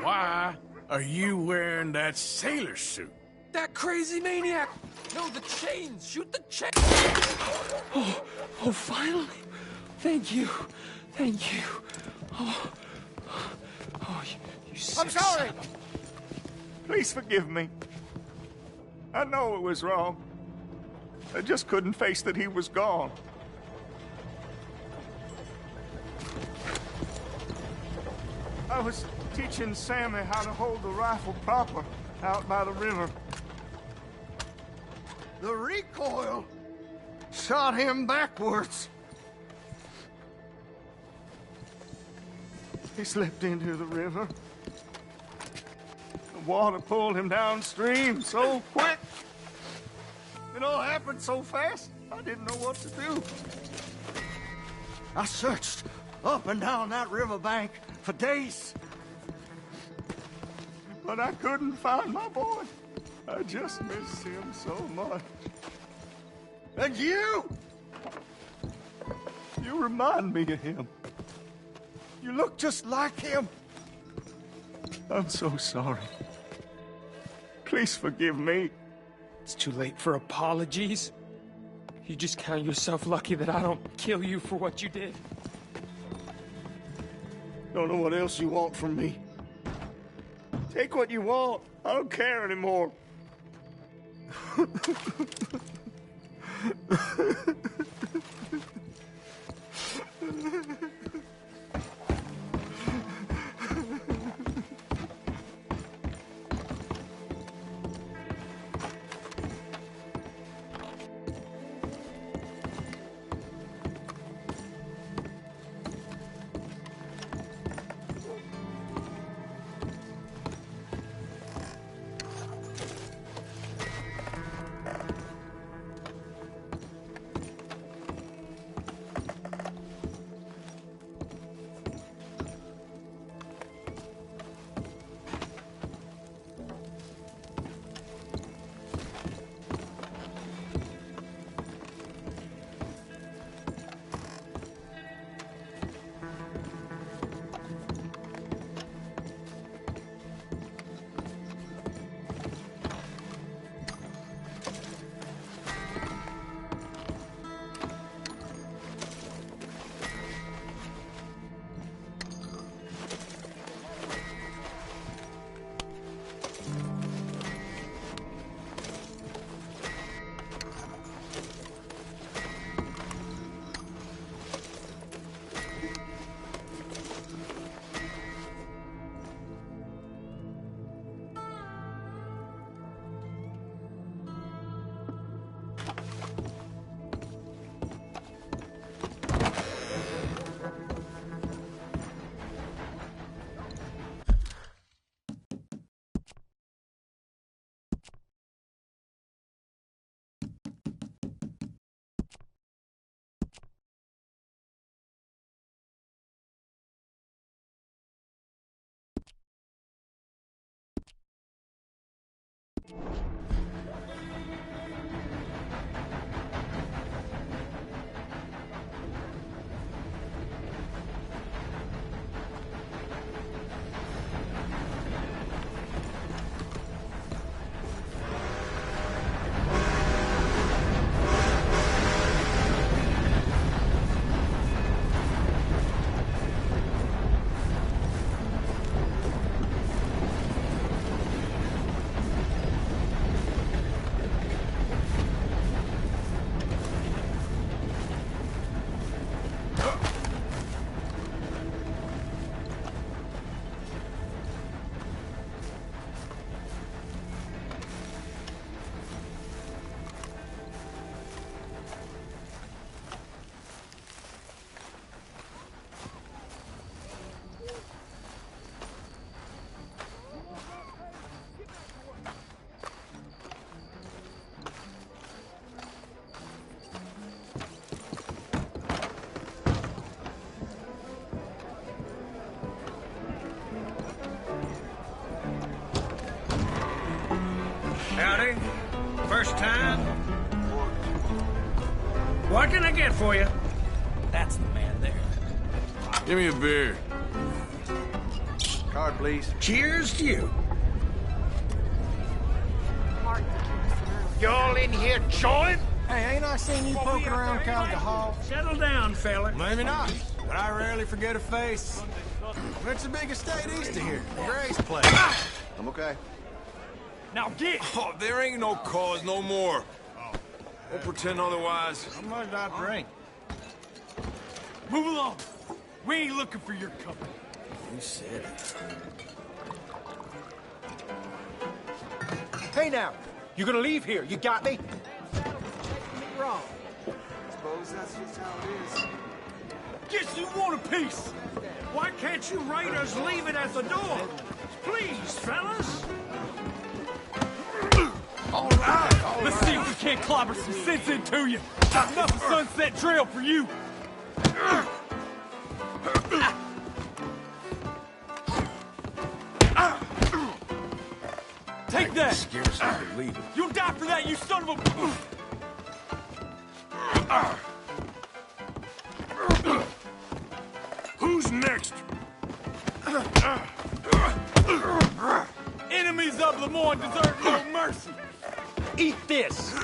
E: Why are you wearing that sailor suit?
C: That crazy maniac! No, the chains! Shoot the chains! Oh, finally! Thank you. Thank you. Oh, you sick
D: I'm sorry!
C: son of
D: Please forgive me. I know it was wrong. I just couldn't face that he was gone. I was teaching Sammy how to hold the rifle proper out by the river. The recoil shot him backwards. He slipped into the river. The water pulled him downstream so quick. It all happened so fast, I didn't know what to do. I searched up and down that riverbank for days. But I couldn't find my boy. I just miss him so much. And you? You remind me of him. You look just like him. I'm so sorry. Please forgive me.
S: It's too late for apologies. You just count yourself lucky that I don't kill you for what you did.
D: Don't know what else you want from me. Take what you want. I don't care anymore.
U: Howdy. First time? What can I get for you? That's the man there.
E: Give me a beer.
P: Card, please.
U: Cheers to you.
G: Y'all in here chawing?
N: Hey, ain't I seen you poking around Caliga Hall?
U: Settle down, fella.
N: Maybe not, but I rarely forget a face. It's the big estate east of here, Gray's place.
P: I'm okay.
S: Now get!
E: Oh, there ain't no cause no more. We'll pretend otherwise.
N: How much did I drink?
S: Move along. We ain't looking for your company.
N: You said it.
H: Hey now, you gonna leave here? You got me?
I: Wrong. Suppose that's just how it is.
U: Guess you want a piece. Why can't you raiders leave it at the door? Please, fellas.
S: All right. Let's see if we can't clobber some sense into you. Got enough of Sunset Trail for you. Take that.
E: Scarcely believe it.
S: You'll die for that, you son of a...
L: Who's next?
U: Enemies of Lemoyne deserve no mercy. Eat this.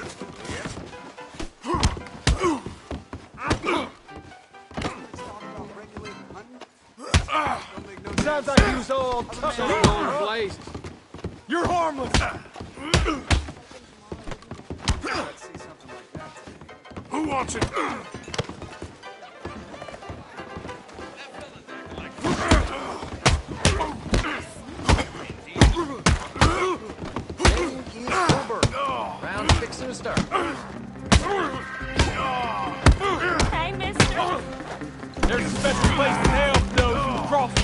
U: Sounds like you was all tough on blazes. You're harmless.
L: Who wants it?
H: Round six to start.
B: Hey, mister.
U: There's a special place in hell for those who cross it.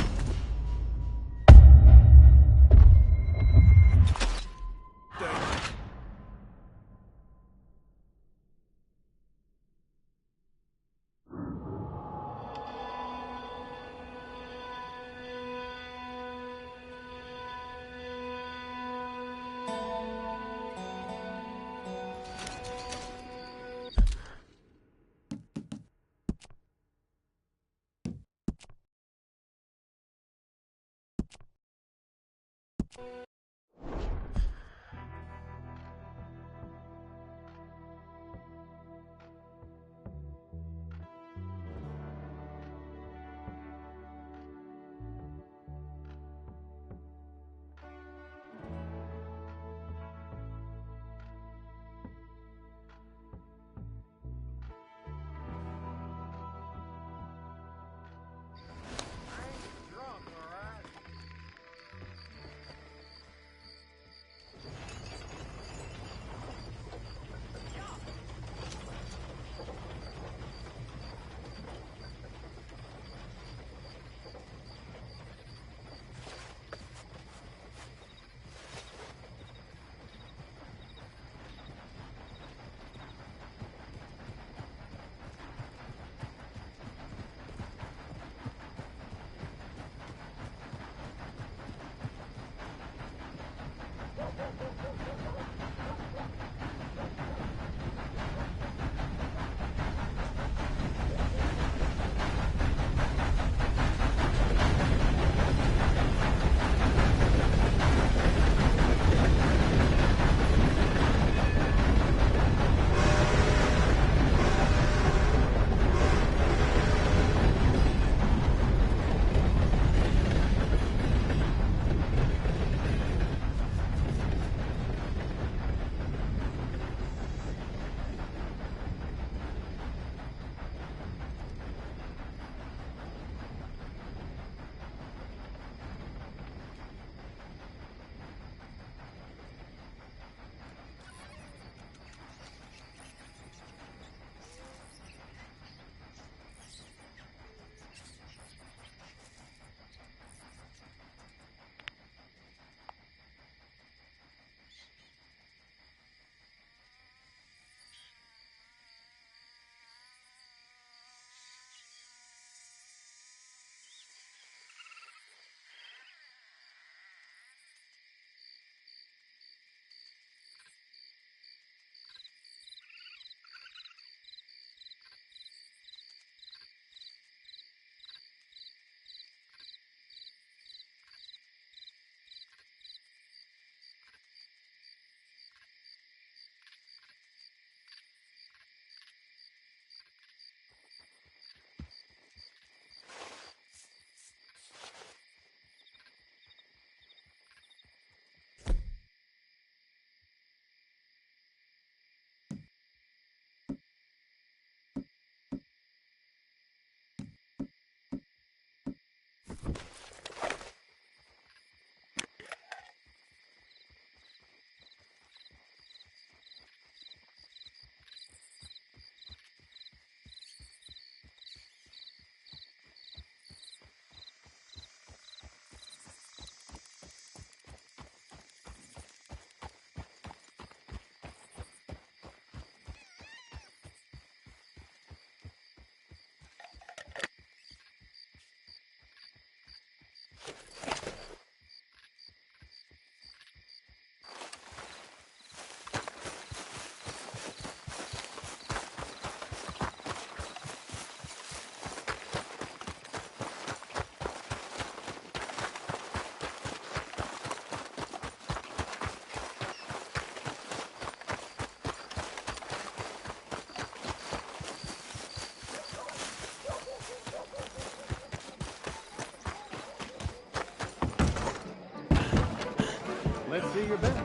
J: Let's see your best.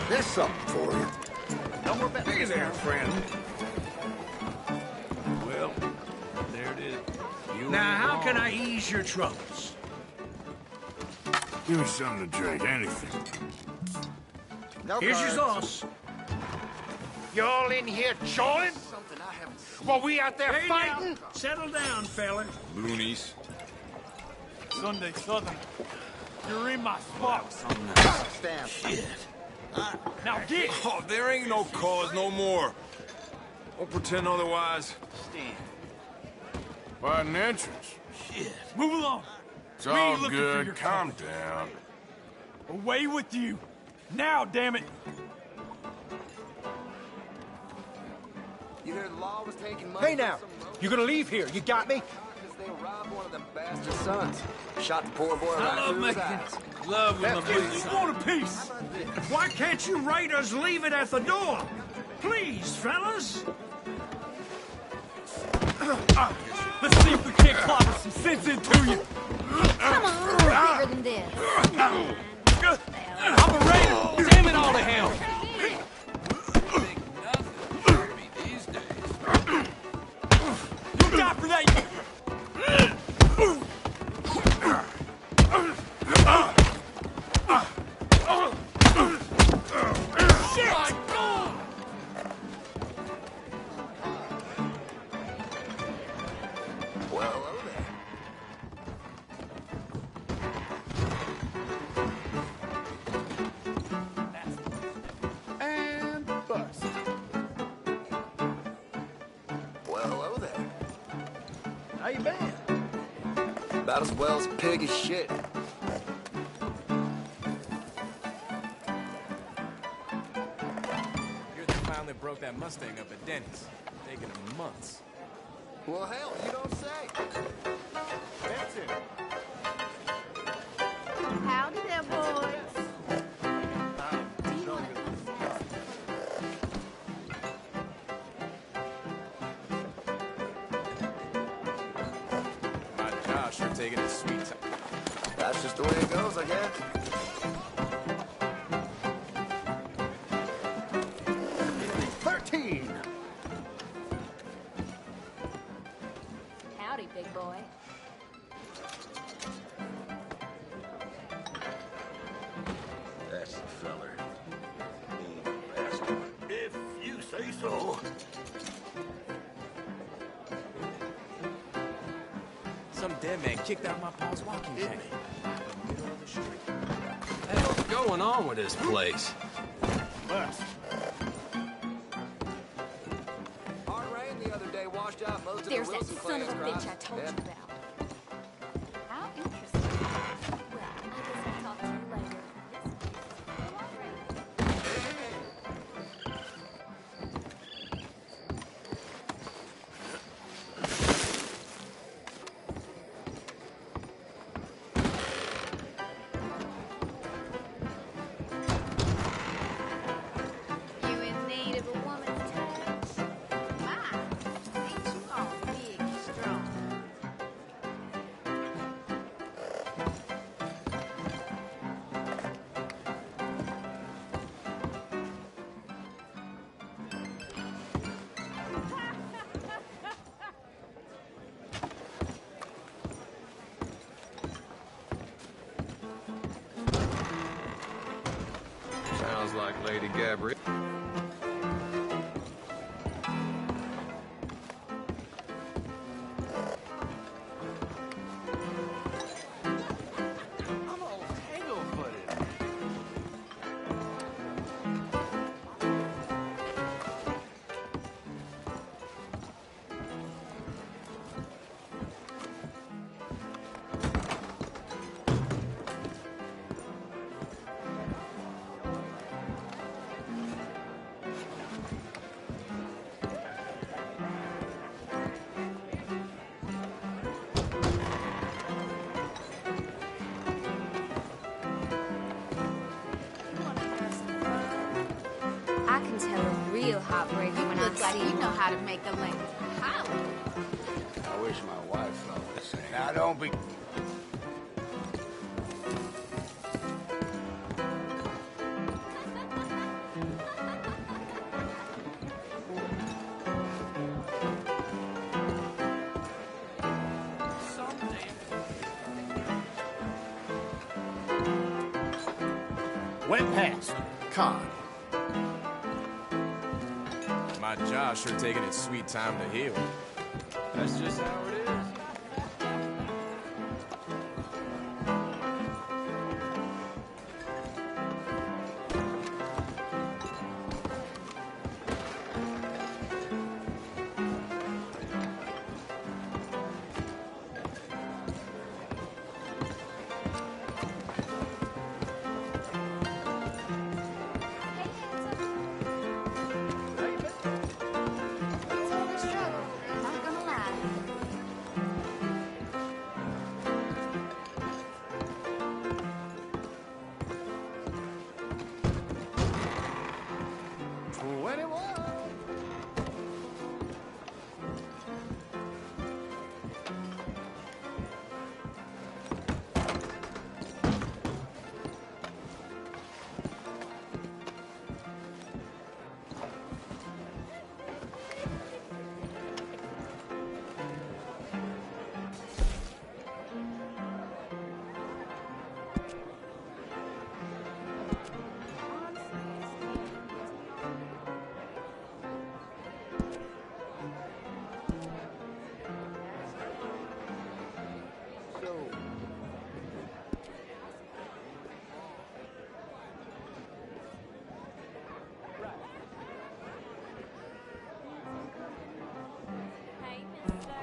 K: There's something for you.
J: No more bets.
E: Hey there, friend. Well, there it is. You
U: Now,
E: ain't
U: how
E: wrong.
U: can I ease your troubles?
E: Give me something to drink, anything.
J: No
U: Here's your
J: cards.
U: sauce. You all in here chawing?
J: Something I haven't seen.
U: While we out there
J: Hey,
U: fighting? Settle down, fella.
R: Loonies. Sunday Southern. You're in my spot.
J: Stand.
R: Shit. Now get.
M: Oh, there ain't no cause no more. Don't pretend otherwise.
R: Stand.
E: Find an entrance.
R: Shit. Move along.
E: It's
R: We ain't
E: all
R: looking for
E: good.
R: your
E: Calm
R: company.
E: down.
R: Away with you. Now, damn it.
I: You hear the law was taking money.
U: Hey now, you gonna leave here? You got me?
I: Because they robbed one of them bastard sons. Shot the poor boy
U: I
I: right
U: love
I: through his
U: making
I: eyes.
R: love with my
U: If
R: boots.
U: you want a piece, why can't you writers leave it at the door? Please, fellas.
R: Let's see if we can't clobber some sense into you.
T: Come on, we're bigger than this.
R: I'm a raider. Damn it all to hell. Look out for that. Shit!
I: Well, hello there. And bust. Well, hello there.
J: How you been?
I: About as well as pig as shit.
H: Here's they finally broke that Mustang up at Denny's. Taking them months.
I: Well, hell, you don't say.
J: That's it.
B: Howdy there, boys.
H: My Josh sure taking his sweet time.
I: That's just the way it goes, I guess.
T: Howdy, big boy.
K: That's the feller. Mean bastard. If you say so.
H: Some dead man kicked out my pa's walking jacket. In the middle of the street.
V: What the hell's going on with this place?
K: Bust.
I: Hard rain the other day washed out most of
T: There's
I: the
T: that
I: Wilson
T: son of a
I: clan's
T: bitch I
I: crops.
T: told you
I: Yep.
T: about. How interesting. Well, I guess I'll talk to you later.
B: You in need of a woman's touch? My, ain't you all big and strong?
V: Sounds like Lady Gabrielle.
H: I'm all tangle-footed.
T: I can tell a real heartbreaker
B: You
T: when I
B: look like
T: see
B: you
T: one.
B: know how to make a lady holler.
K: I wish my wife felt the same.
J: Now, don't be... Went past. Con.
H: My jaw's sure taking its sweet time to heal.
V: That's just how it is.
T: Not gonna lie. Hey, mister.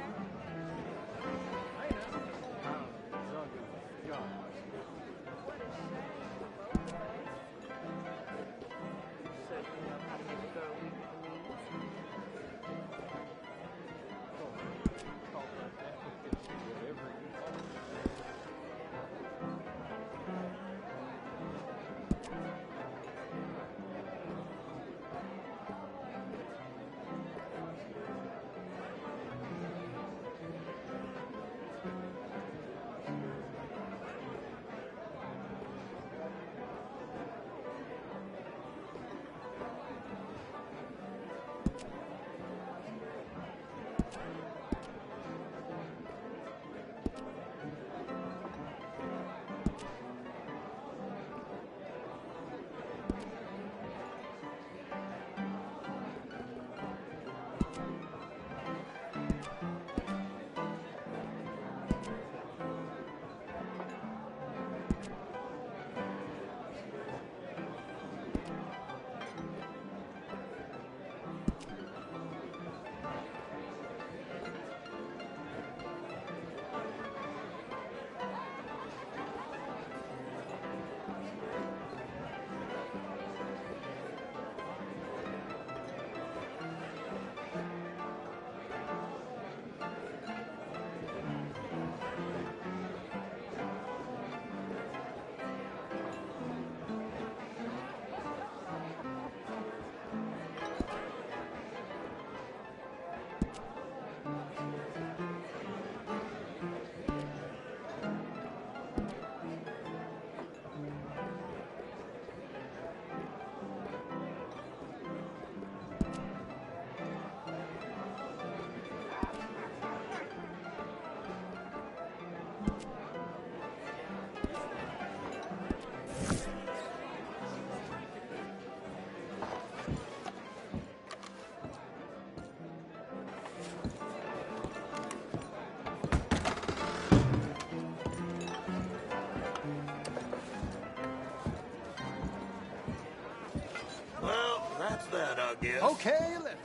K: Well, that's that, I guess.
D: Okay, let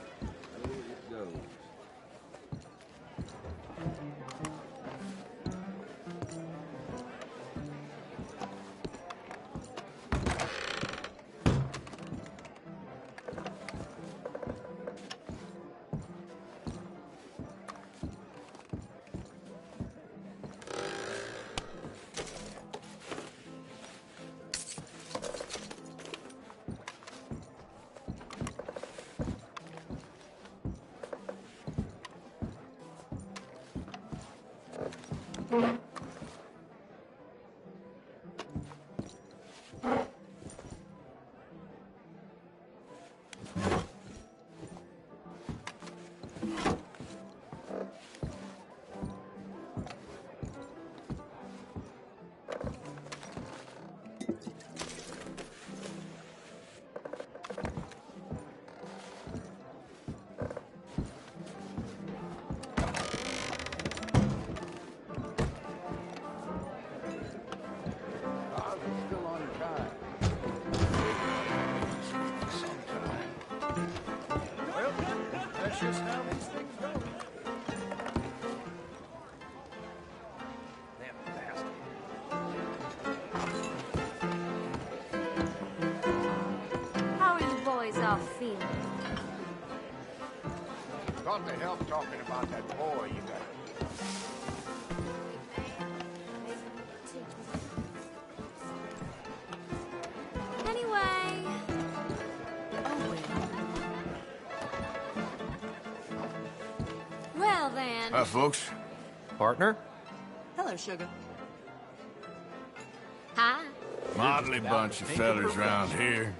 K: Here it goes.
J: ought to help talking about that boy you got.
T: Anyway. Well then.
E: Hi, folks.
F: Partner?
O: Hello, sugar.
T: Hi.
E: Motley bunch of fellers around here.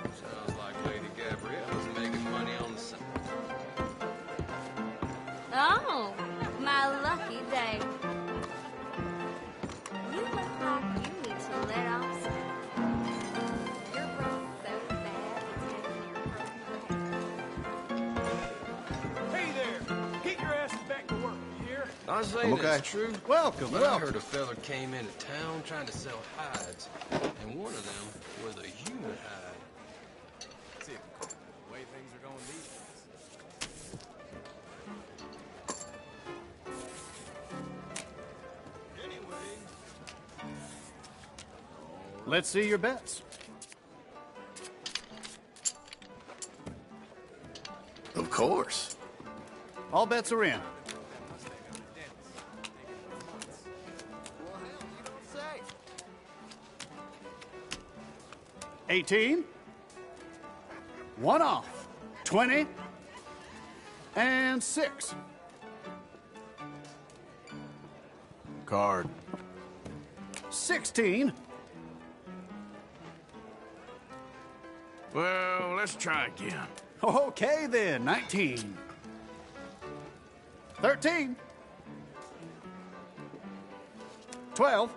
V: Sounds like Lady Gabrielle's making money on the side.
T: Oh, my lucky day. You look like you need to let off some. Your breath so bad it's making your curtains.
U: Hey there! Get your asses back to work, you hear?
V: I was saying it's true.
D: Welcome,
V: But I
D: welcome.
V: heard a fella came into town trying to sell hides, and one of them was a human hide.
H: Typical. The way things are going these days.
D: Let's see your bets.
J: Of course.
D: All bets are in. 18. 1 off. 20. And 6.
E: Card.
D: 16.
E: Well, let's try again.
D: Okay then, 19. 13. 12.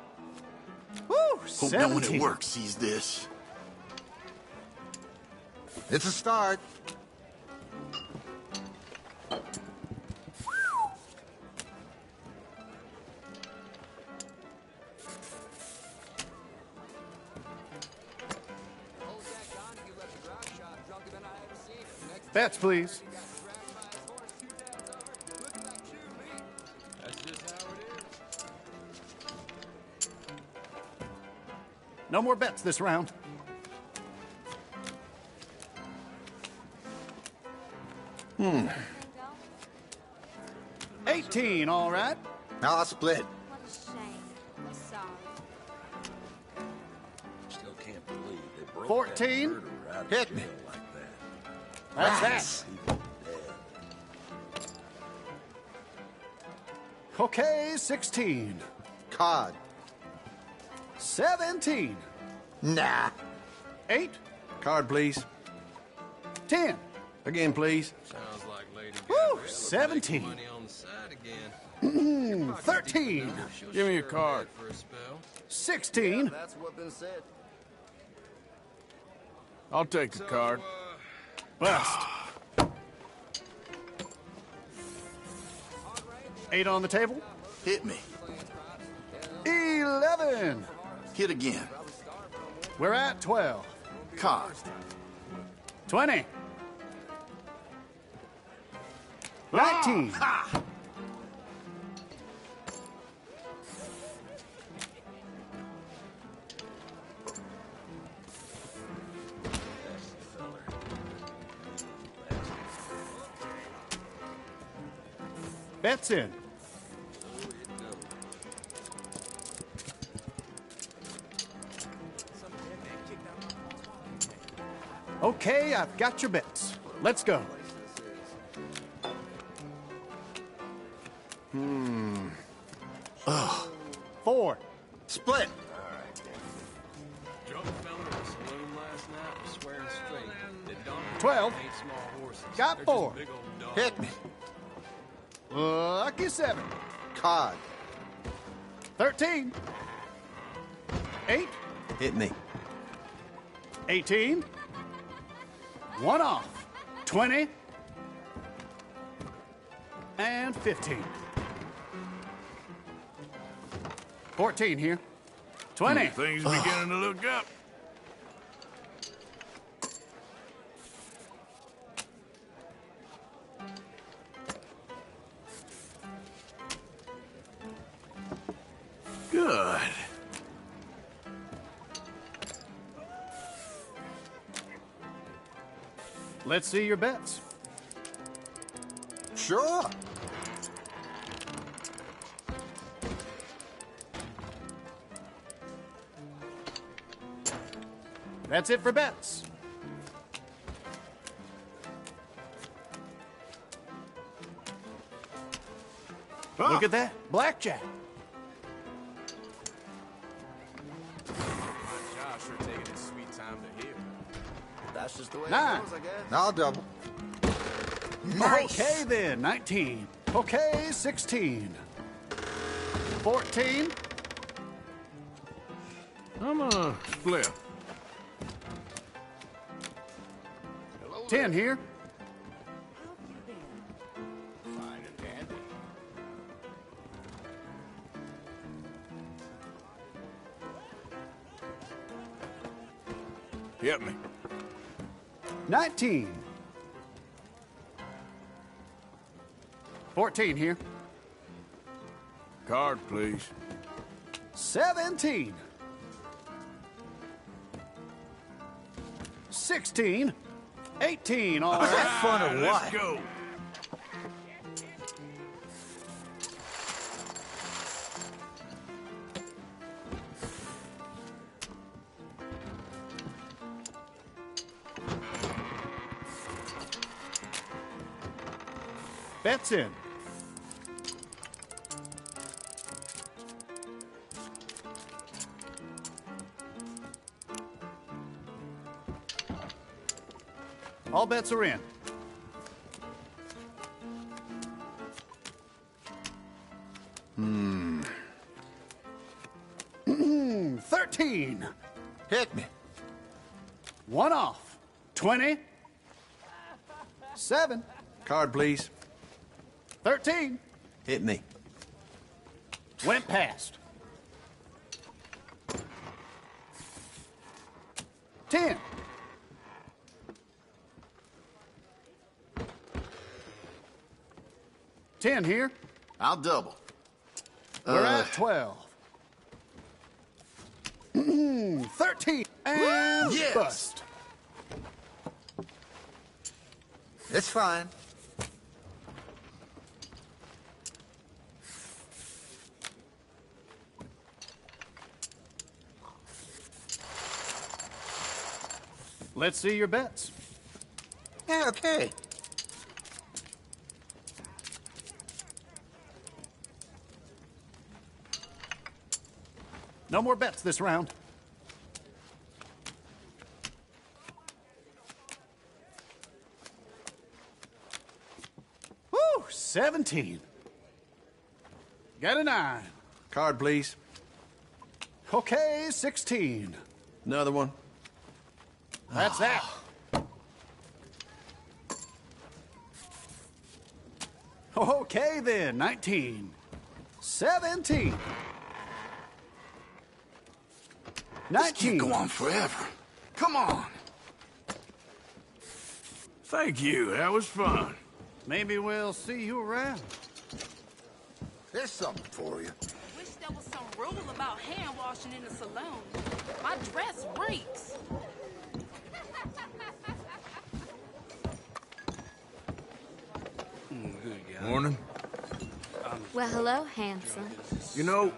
D: Woo,
K: Hope
D: 17.
K: no one at work sees this.
J: It's a start.
D: Bets, please.
V: That's just how it is.
D: No more bets this round.
J: Hmm.
D: 18, all right.
J: I'll split.
T: What a shame. I'm sorry.
L: Still can't believe they broke
D: 14.
L: that murderer out of
J: Hit
L: jail
J: me.
L: like that.
D: That's that. Okay, 16.
J: Cod.
D: 17.
J: Nah.
D: 8.
N: Card, please.
D: 10.
N: Again, please.
V: Sounds like Lady
D: Woo,
V: Gabrielle's
D: 17.
V: making money on the side again.
D: 13.
V: She'll
E: Give me your
V: share
E: card.
V: that for a spell.
D: 16.
I: That's what been said.
E: I'll take the card.
D: Bust. 8 on the table.
K: Hit me.
D: 11.
K: Hit again.
D: We're at 12.
K: Card.
D: 20. 19.
K: Ha!
D: Bets in. Okay, I've got your bets. Let's go. 4.
J: Split.
V: Drunk fella in the saloon last night was swearing straight that donkeys
D: 12.
V: ain't small horses.
D: Got
V: They're
D: 4.
V: just big old dogs.
J: Hit me.
D: Lucky 7.
J: Cod.
D: 13. 8.
N: Hit me.
D: 18. 1 off. 20. And 15. 14 here. 20.
E: Things are beginning to look up. Good.
F: Let's see your bets.
K: Sure.
F: That's it for bets. Look at that. Blackjack.
N: Josh, you're taking his sweet time to hear.
J: That's just the way
F: 9.
J: it goes, I guess.
K: I'll double.
F: Okay then, 19. Okay, 16. 14.
E: I'm gonna flip.
F: 10 here.
J: Fine and dandy.
E: Hit me.
F: 19. 14 here.
E: Card, please.
F: 17. 16. 18. All
J: Was
F: right.
J: that fun or what?
E: Let's go.
F: Bets in. All bets are in.
K: Hmm.
F: 13.
J: Hit me.
F: 1 off. 20. 7.
J: Card, please.
F: 13.
J: Hit me.
F: Went past. 10. $10 here.
J: I'll double.
F: We're at 12. 13. And
J: Yes.
F: bust.
J: It's fine.
F: Let's see your bets.
J: Yeah, okay.
F: No more bets this round. Woo! 17. Got a 9.
J: Card, please.
F: Okay, 16.
J: Another one.
F: That's that. Okay then, 19. 17. 19.
K: This can't go on forever. Come on.
E: Thank you. That was fun.
F: Maybe we'll see you around.
K: There's something for you.
Q: Wish there was some rule about hand washing in the saloon. My dress reeks.
E: Morning.
T: Well, hello, handsome.
E: You know,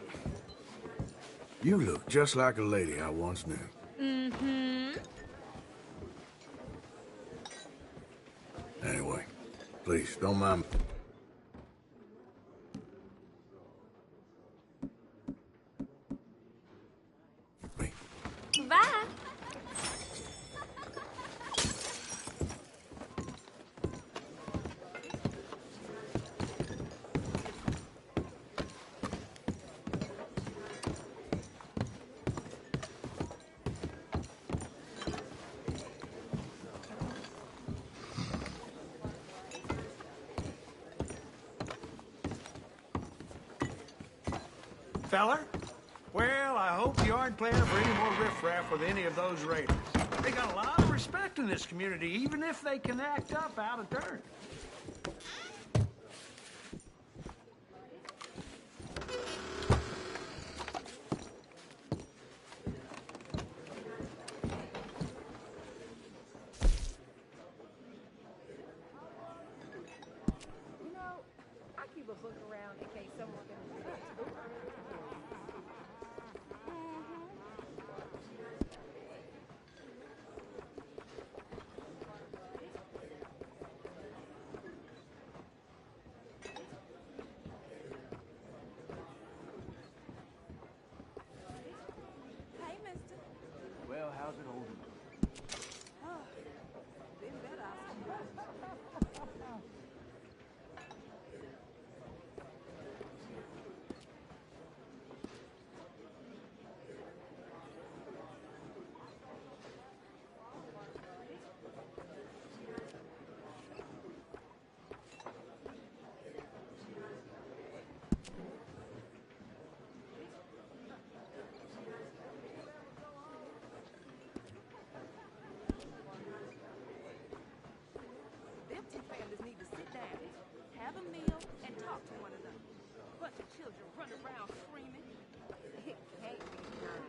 E: you look just like a lady I once knew.
T: Mm-hmm.
E: Anyway, please, don't mind me.
T: Bye.
U: Feller? Well, I hope you aren't planning for any more riffraff with any of those raiders. They got a lot of respect in this community, even if they can act up out of turn.
B: ain't someone gonna do it. Hey, mister.
I: Well, how's it holding?
B: Oh, been better, I suppose. Them two families need to sit down, have a meal, and talk to one another. Bunch of children running around screaming. It can't be done.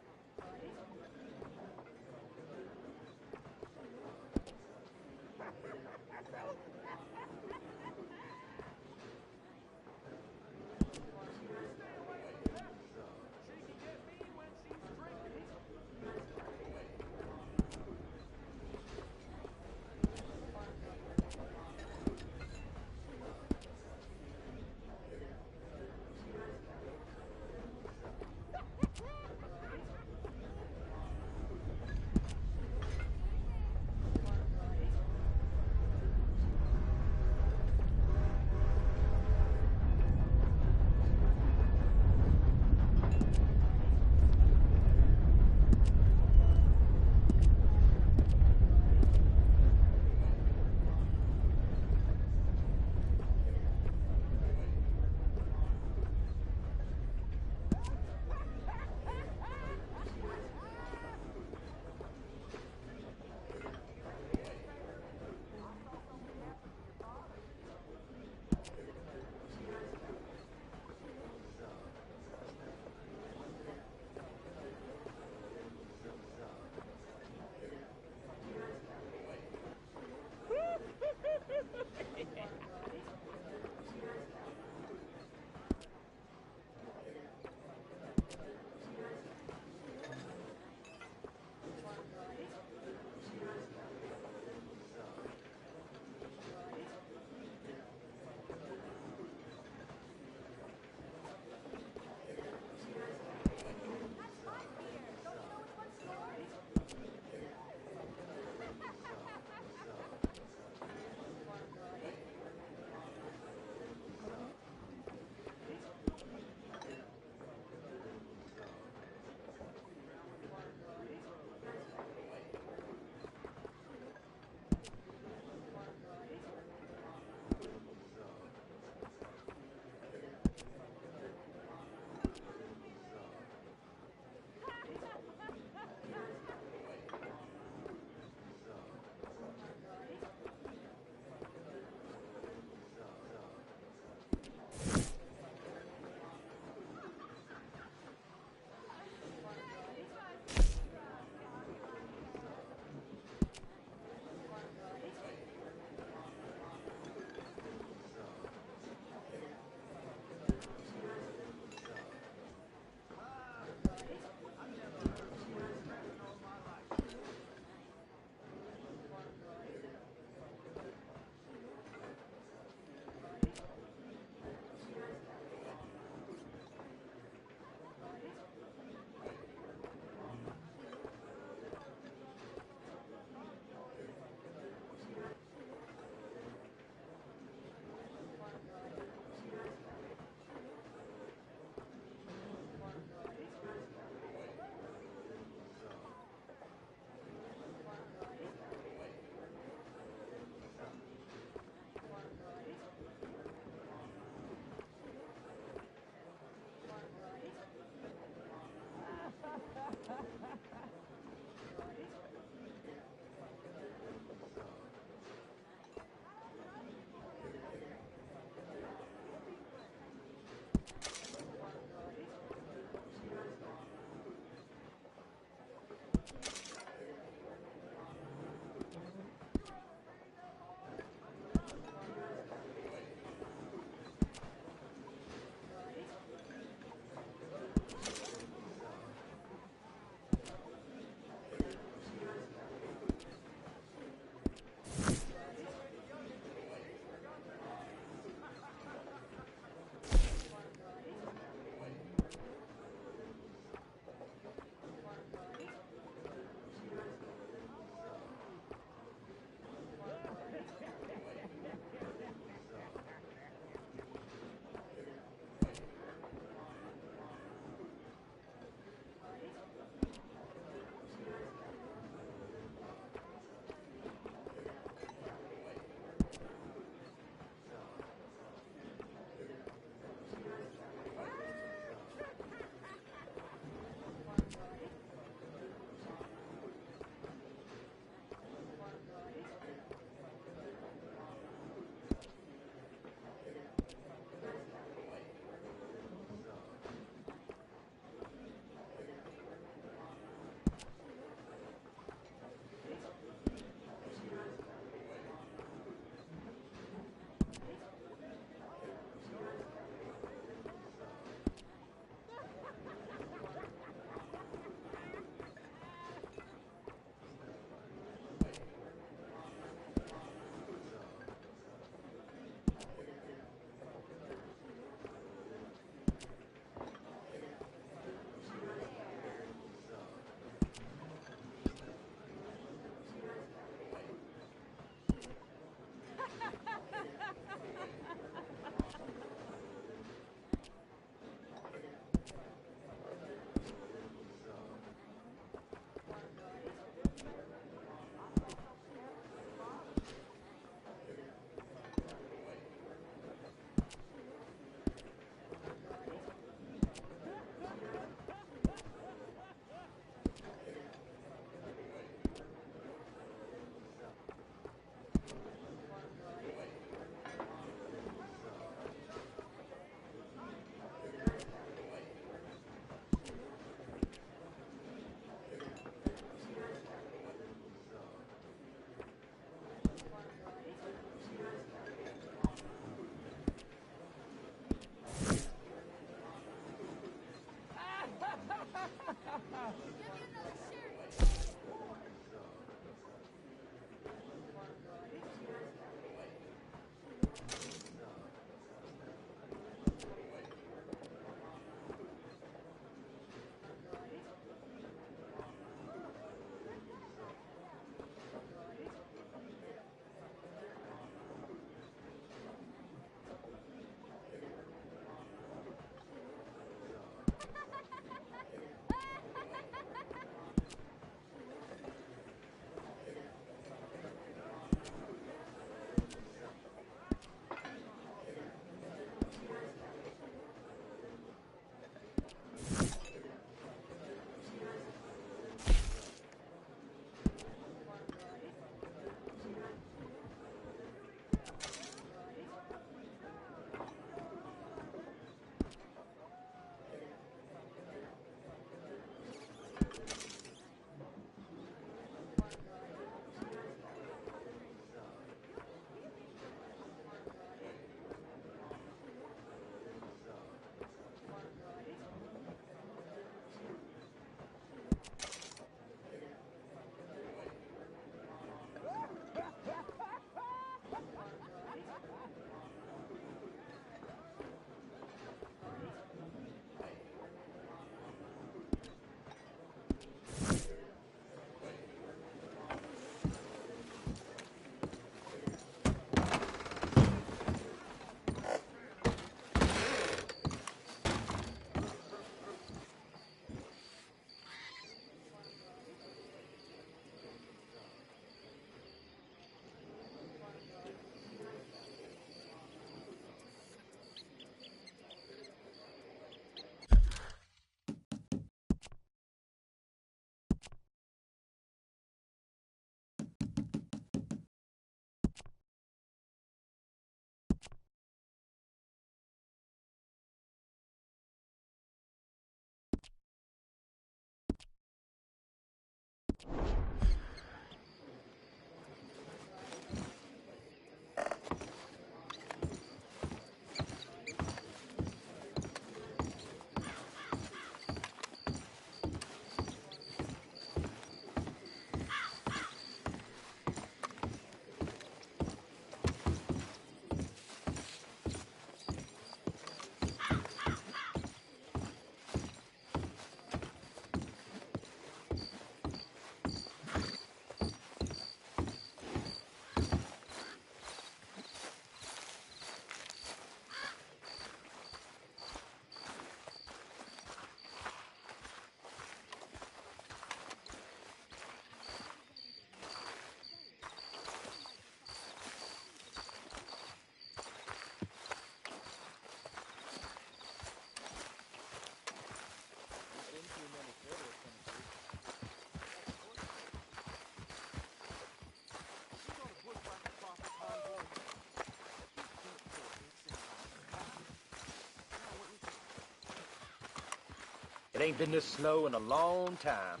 A: It ain't been this slow in a long time.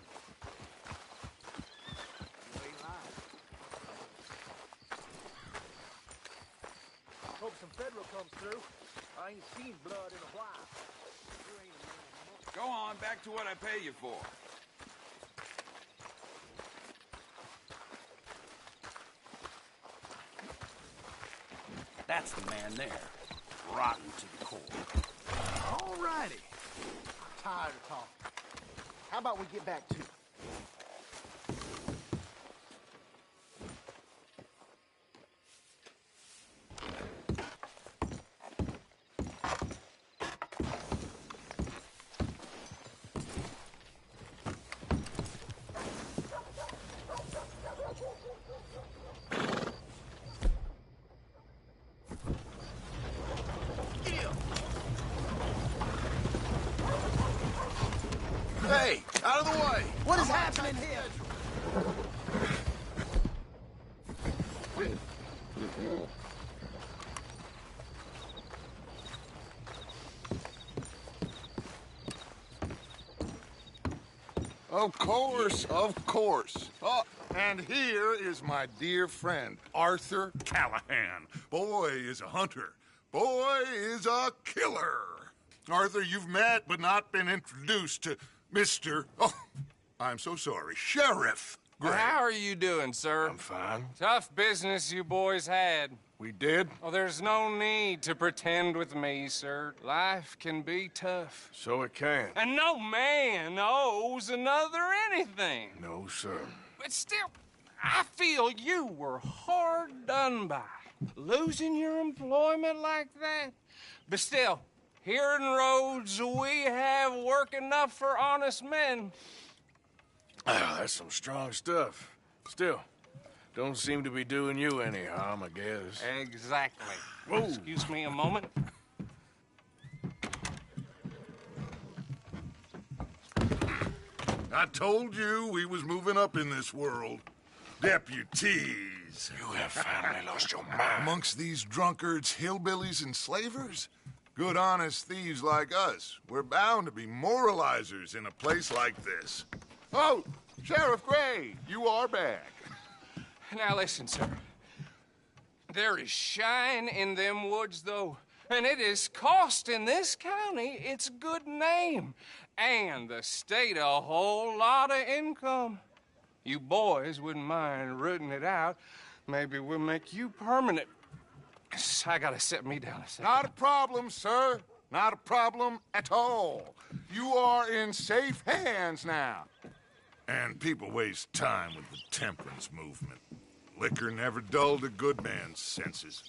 A: Hope some federal comes through. I ain't seen blood in a while.
M: Go on, back to what I pay you for.
F: That's the man there. Rotten to the core.
J: All righty. I'm tired of talking. How about we get back to it?
M: Hey, out of the way!
J: What is happening here?
K: Of course, of course. Oh, and here is my dear friend, Arthur Callahan. Boy is a hunter. Boy is a killer. Arthur, you've met but not been introduced to Mr. Oh, I'm so sorry, Sheriff Gray.
C: How are you doing, sir?
E: I'm fine.
C: Tough business you boys had.
E: We did?
C: Oh, there's no need to pretend with me, sir. Life can be tough.
E: So it can.
C: And no man owes another anything.
E: No, sir.
C: But still, I feel you were hard done by. Losing your employment like that. But still, here in Rhodes, we have work enough for honest men.
E: Oh, that's some strong stuff. Still, don't seem to be doing you any harm, I guess.
C: Exactly.
E: Whoa.
C: Excuse me a moment.
K: I told you we was moving up in this world. Deputies.
E: You have finally lost your mind.
K: Amongst these drunkards, hillbillies, and slavers? Good, honest thieves like us. We're bound to be moralizers in a place like this. Oh, Sheriff Gray, you are back.
C: Now listen, sir. There is shine in them woods, though, and it is costing this county its good name and the state a whole lot of income. You boys wouldn't mind rooting it out. Maybe we'll make you permanent. I gotta set me down a second.
K: Not a problem, sir. Not a problem at all. You are in safe hands now. And people waste time with the temperance movement. Liquor never dulled a good man's senses.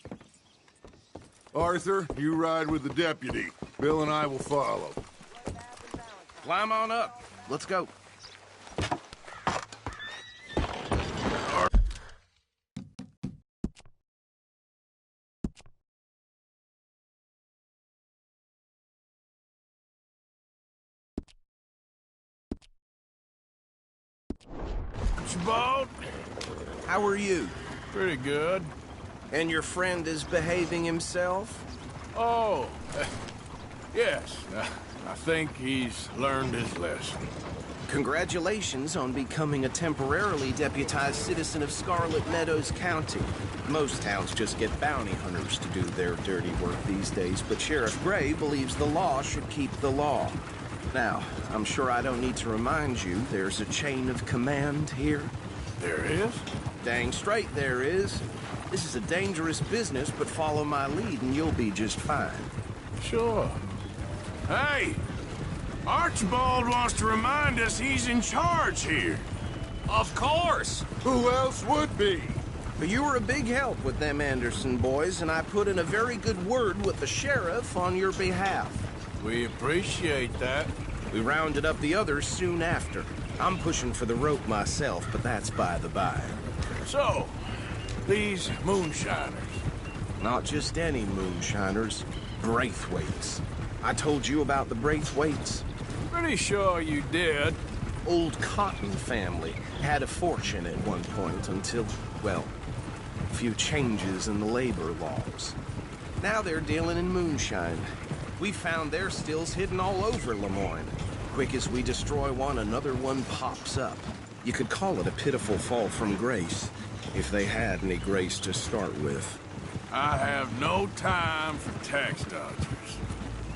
K: Arthur, you ride with the deputy. Bill and I will follow.
N: Climb on up. Let's go.
E: Archibald?
N: How are you?
E: Pretty good.
N: And your friend is behaving himself?
E: Oh, yes. I think he's learned his lesson.
N: Congratulations on becoming a temporarily deputized citizen of Scarlet Meadows County. Most towns just get bounty hunters to do their dirty work these days, but Sheriff Gray believes the law should keep the law. Now, I'm sure I don't need to remind you there's a chain of command here.
E: There is?
N: Dang straight there is. This is a dangerous business, but follow my lead and you'll be just fine.
E: Sure. Hey! Archibald wants to remind us he's in charge here.
C: Of course!
K: Who else would be?
N: But you were a big help with them Anderson boys, and I put in a very good word with the sheriff on your behalf.
E: We appreciate that.
N: We rounded up the others soon after. I'm pushing for the rope myself, but that's by the by.
E: So, these moonshiners.
N: Not just any moonshiners, Braithwaites. I told you about the Braithwaites?
E: Pretty sure you did.
N: Old Cotton family had a fortune at one point until, well, a few changes in the labor laws. Now they're dealing in moonshine. We found their stills hidden all over Lemoyne. Quick as we destroy one, another one pops up. You could call it a pitiful fall from grace, if they had any grace to start with.
E: I have no time for tax dodgers.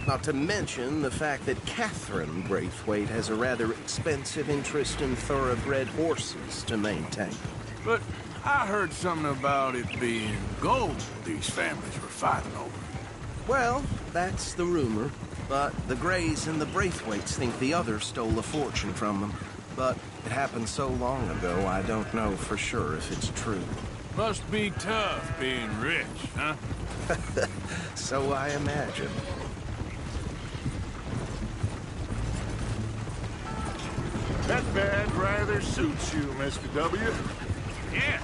N: Not to mention the fact that Catherine Braithwaite has a rather expensive interest in thoroughbred horses to maintain.
E: But I heard something about it being gold these families were fighting over.
N: Well, that's the rumor. But the Greys and the Braithwaites think the other stole a fortune from them. But it happened so long ago, I don't know for sure if it's true.
E: Must be tough being rich, huh?
N: So I imagine.
K: That badge rather suits you, Mr. W.
F: Yes.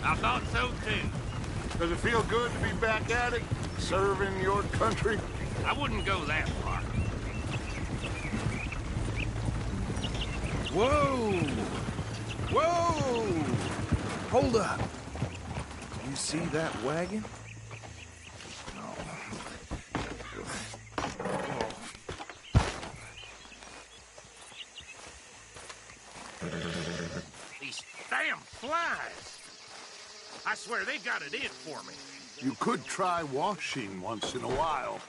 F: I thought so, too.
K: Does it feel good to be back at it, serving your country?
F: I wouldn't go that far.
N: Whoa! Whoa! Hold up. You see that wagon?
F: These damn flies. I swear they got it in for me.
L: You could try washing once in a while.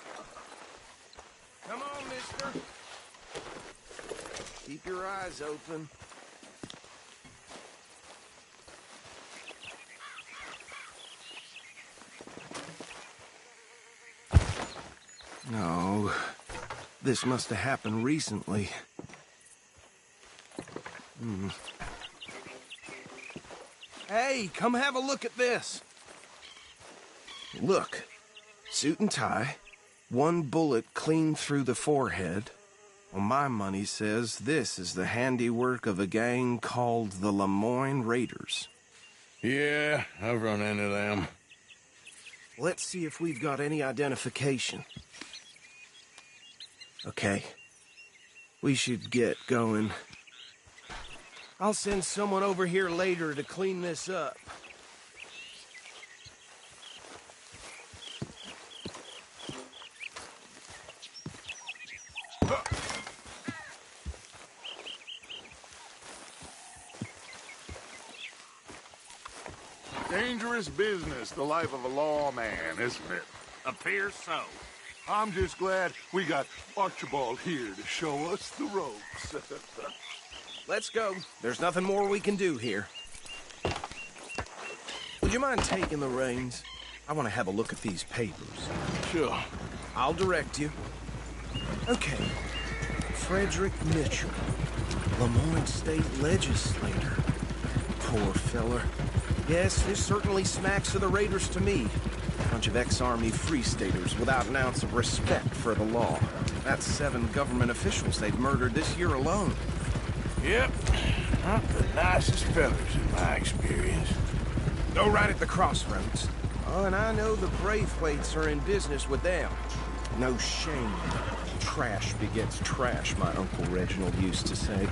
N: Come on, mister. Keep your eyes open. No. This must have happened recently. Hey, come have a look at this. Look. Suit and tie. One bullet clean through the forehead. Well, my money says this is the handiwork of a gang called the Lemoyne Raiders.
E: Yeah, I've run into them.
N: Let's see if we've got any identification. Okay. We should get going. I'll send someone over here later to clean this up.
K: Dangerous business, the life of a lawman, isn't it?
F: Appears so.
L: I'm just glad we got Archibald here to show us the ropes.
N: Let's go. There's nothing more we can do here. Would you mind taking the reins? I want to have a look at these papers.
E: Sure.
N: I'll direct you. Okay. Frederick Mitchell, Lemoyne State Legislator. Poor feller. Yes, this certainly smacks of the Raiders to me. Bunch of ex-Army Free Staters without an ounce of respect for the law. That's 7 government officials they've murdered this year alone.
E: Yep. Not the nicest fellas in my experience.
N: Go right at the crossroads. Oh, and I know the Braithwaites are in business with them. No shame. Trash begets trash, my Uncle Reginald used to say.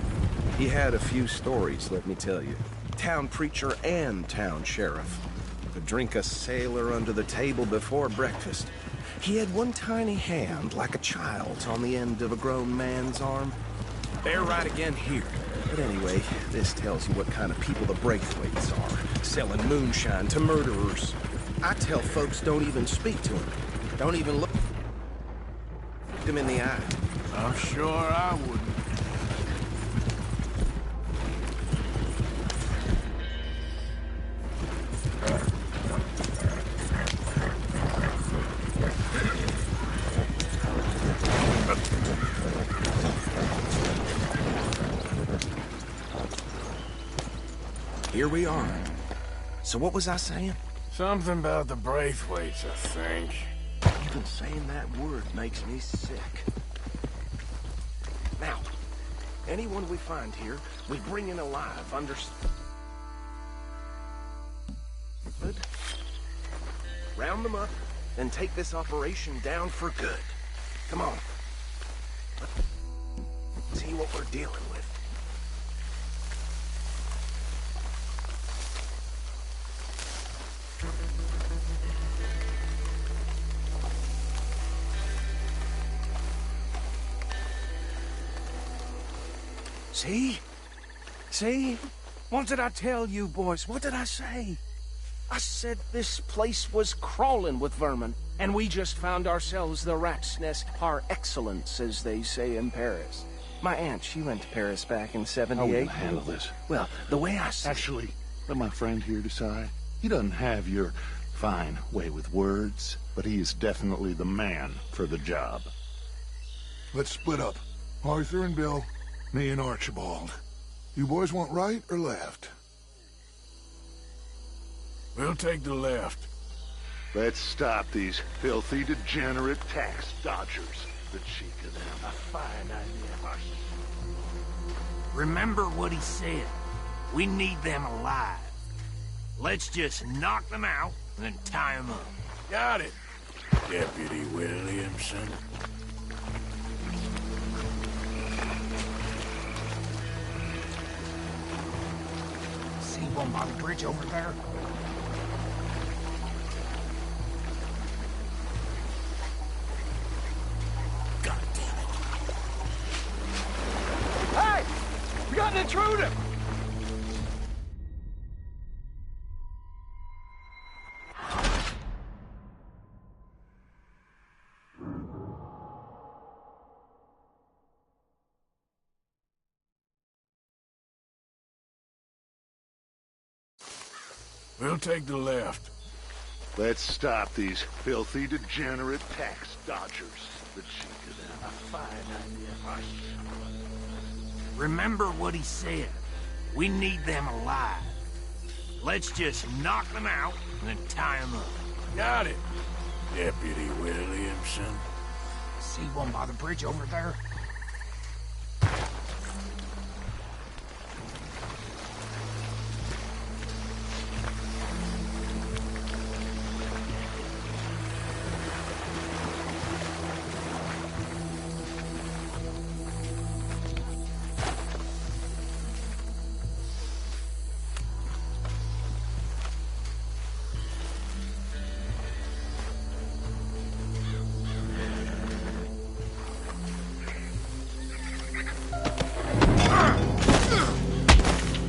N: He had a few stories, let me tell you. Town preacher and town sheriff. Could drink a sailor under the table before breakfast. He had one tiny hand, like a child's, on the end of a grown man's arm. They're right again here. But anyway, this tells you what kind of people the Braithwaites are. Selling moonshine to murderers. I tell folks don't even speak to them. Don't even look them in the eye.
E: I'm sure I wouldn't.
N: Here we are. So what was I saying?
E: Something about the Braithwaites, I think.
N: Even saying that word makes me sick. Now, anyone we find here, we bring in alive, understood? Round them up, then take this operation down for good. Come on. Let's see what we're dealing with. See? See? What did I tell you, boys? What did I say? I said this place was crawling with vermin, and we just found ourselves the rat's nest par excellence, as they say in Paris. My aunt, she went to Paris back in '78.
L: How are we gonna handle this?
N: Well, the way I see...
L: Actually, let my friend here decide. He doesn't have your fine way with words, but he is definitely the man for the job.
G: Let's split up. Arthur and Bill, me and Archibald. You boys want right or left?
L: We'll take the left. Let's stop these filthy, degenerate tax dodgers. The cheek of them. A fine idea.
F: Remember what he said. We need them alive. Let's just knock them out and then tie them up.
L: Got it, Deputy Williamson.
F: See one by the bridge over there? God damn it.
C: Hey! We got an intruder!
L: We'll take the left. Let's stop these filthy, degenerate tax dodgers. The cheek of them. A fine idea.
F: Remember what he said. We need them alive. Let's just knock them out and then tie them up.
L: Got it, Deputy Williamson.
F: See one by the bridge over there?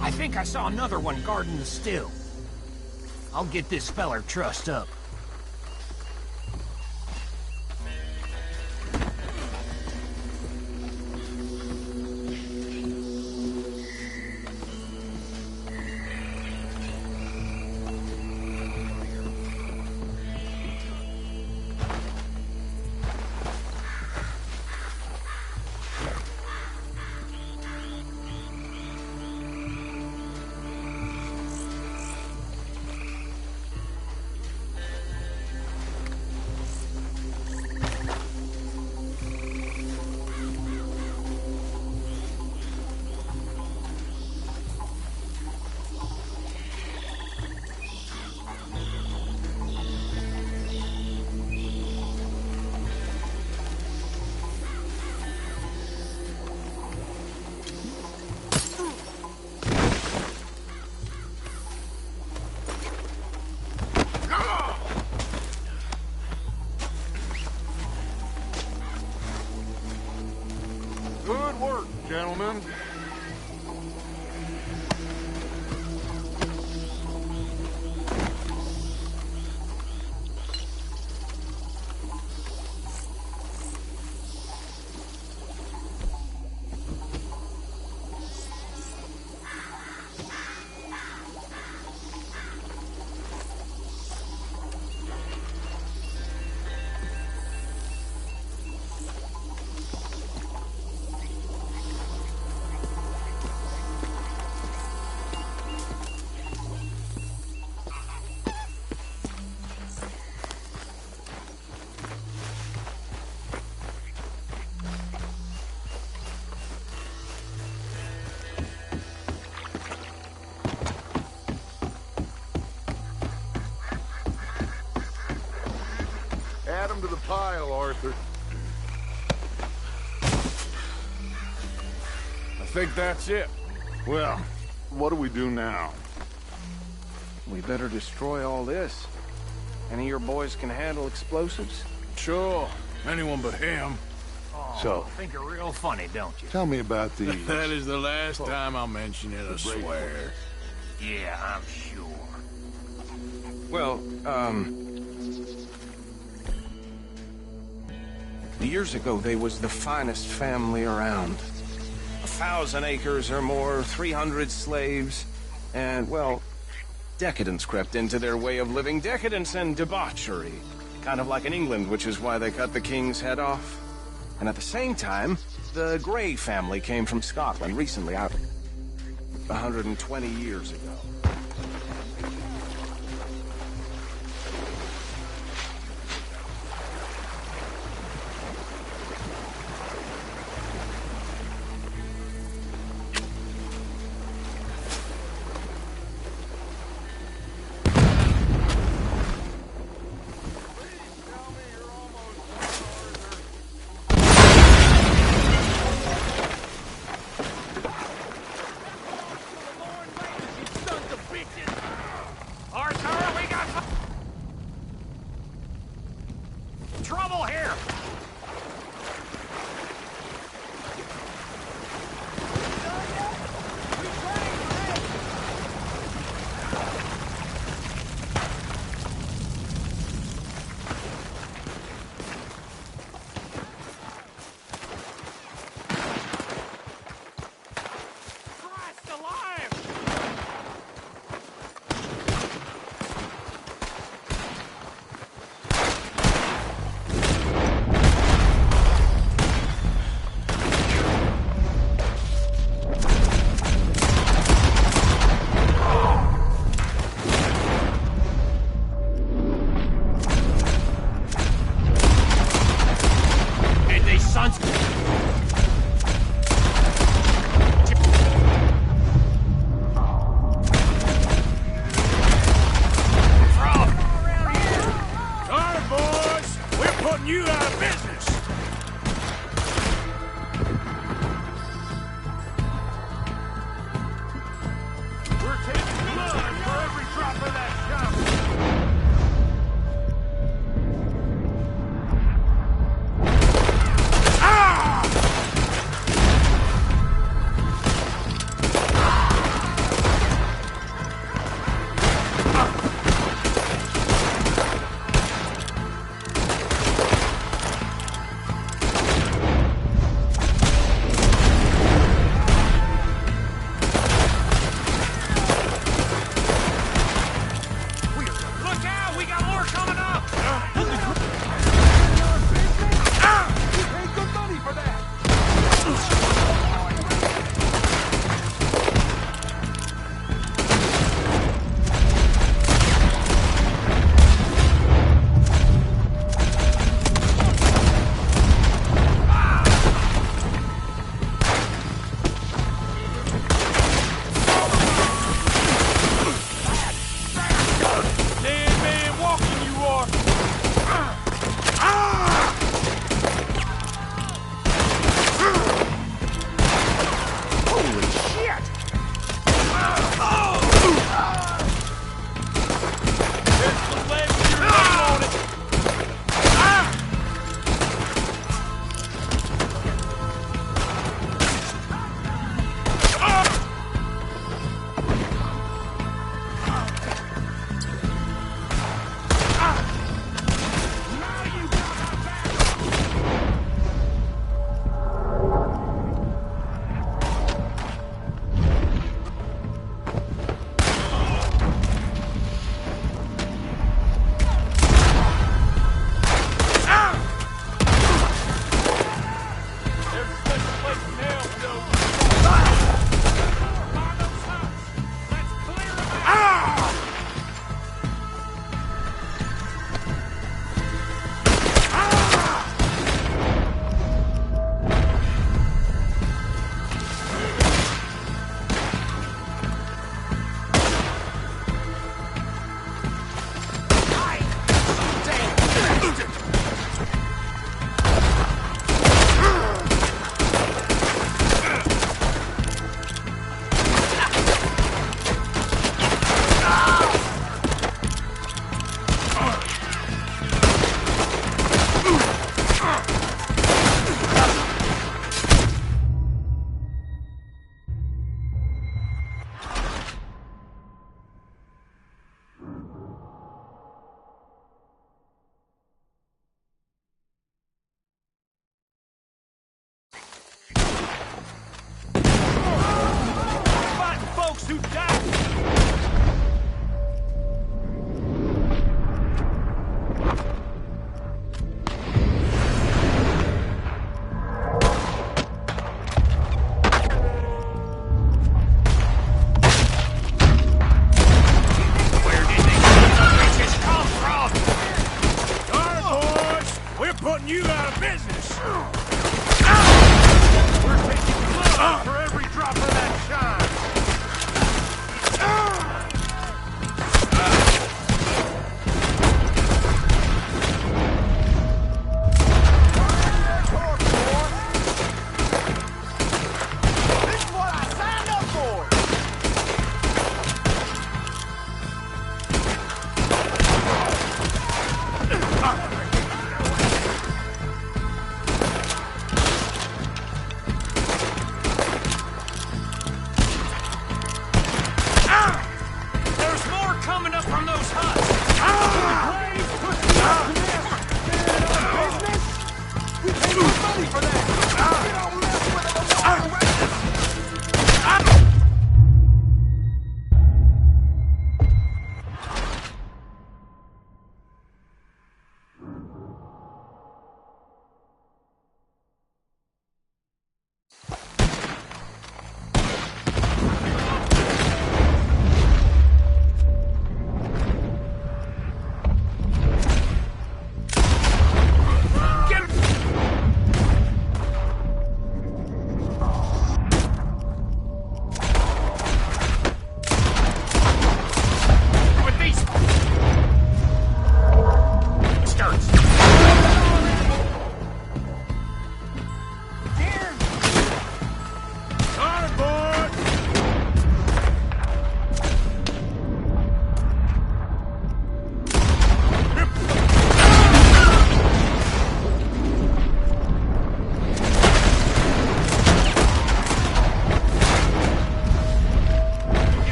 F: I think I saw another one guarding the still. I'll get this feller trussed up.
L: Good work, gentlemen. Add them to the pile, Arthur.
E: I think that's it.
L: Well, what do we do now?
N: We better destroy all this. Any of your boys can handle explosives?
E: Sure. Anyone but him.
G: So,
F: Think you're real funny, don't you?
G: tell me about these.
E: That is the last time I'll mention it, I swear.
F: Yeah, I'm sure.
N: Well, years ago, they was the finest family around. 1,000 acres or more, 300 slaves, and, well, decadence crept into their way of living. Decadence and debauchery. Kind of like in England, which is why they cut the king's head off. And at the same time, the Grey family came from Scotland recently, out 120 years ago.
F: Trouble here!
E: You out of business!
F: We're taking blood for every drop of that shot! Ah!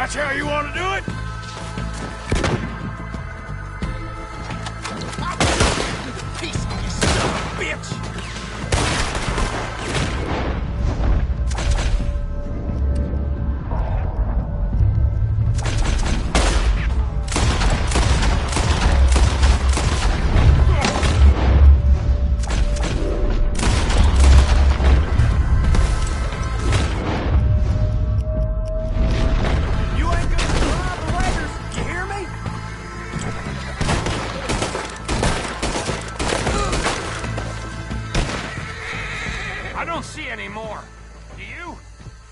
E: That's how you want to do it?
F: Piece of you son of a bitch!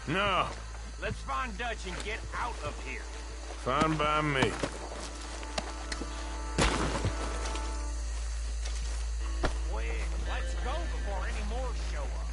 E: No.
F: Let's find Dutch and get out of here.
E: Fine by me.
F: Quick, let's go before any more show up.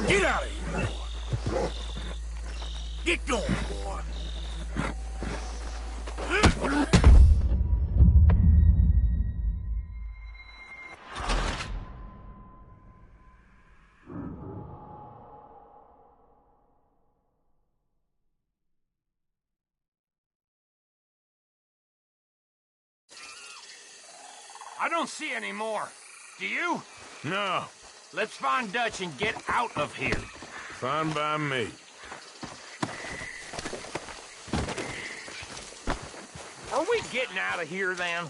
F: Get out of here, boy. Get going, boy. I don't see any more. Do you?
E: No.
F: Let's find Dutch and get out of here.
E: Fine by me.
F: Are we getting out of here, then?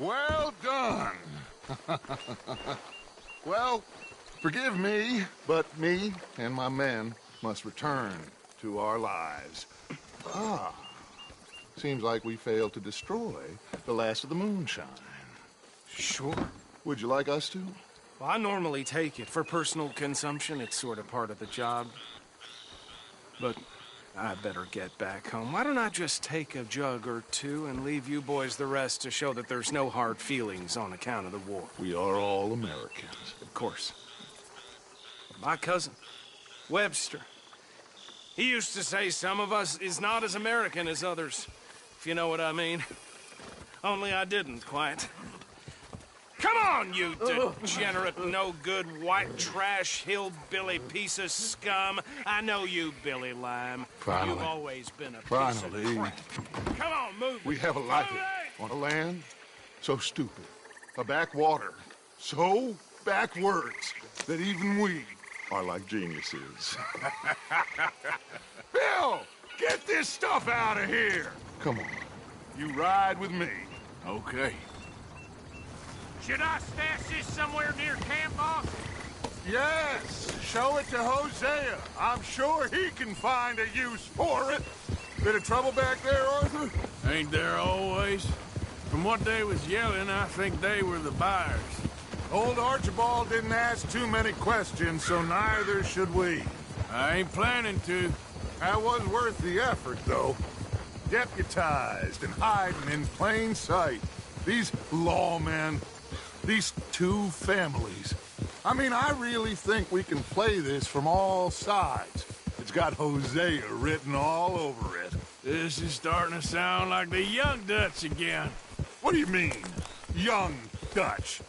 K: Well done. Well, forgive me, but me and my men must return to our lives. Ah, seems like we failed to destroy the last of the moonshine.
N: Sure.
K: Would you like us to?
N: Well, I normally take it for personal consumption. It's sort of part of the job. But I better get back home. Why don't I just take a jug or two and leave you boys the rest to show that there's no hard feelings on account of the war?
K: We are all Americans.
N: Of course. My cousin, Webster, he used to say some of us is not as American as others, if you know what I mean. Only I didn't quite. Come on, you degenerate, no-good, white trash, hillbilly piece of scum. I know you, Billy Lime.
K: Finally.
N: You've always been a piece
K: Finally.
N: of crap. Come on, move.
K: We have a life on a land so stupid, a backwater so backwards that even we are like geniuses. Bill, get this stuff out of here. Come on, you ride with me.
E: Okay.
F: Should I stash this somewhere near camp, boss?
K: Yes, show it to Hosea. I'm sure he can find a use for it. Bit of trouble back there, Arthur?
E: Ain't there always? From what they was yelling, I think they were the buyers.
K: Old Archibald didn't ask too many questions, so neither should we.
E: I ain't planning to.
K: That was worth the effort, though. Deputized and hiding in plain sight. These lawmen, these two families. I mean, I really think we can play this from all sides. It's got Hosea written all over it.
E: This is starting to sound like the Young Dutch again.
K: What do you mean, Young Dutch?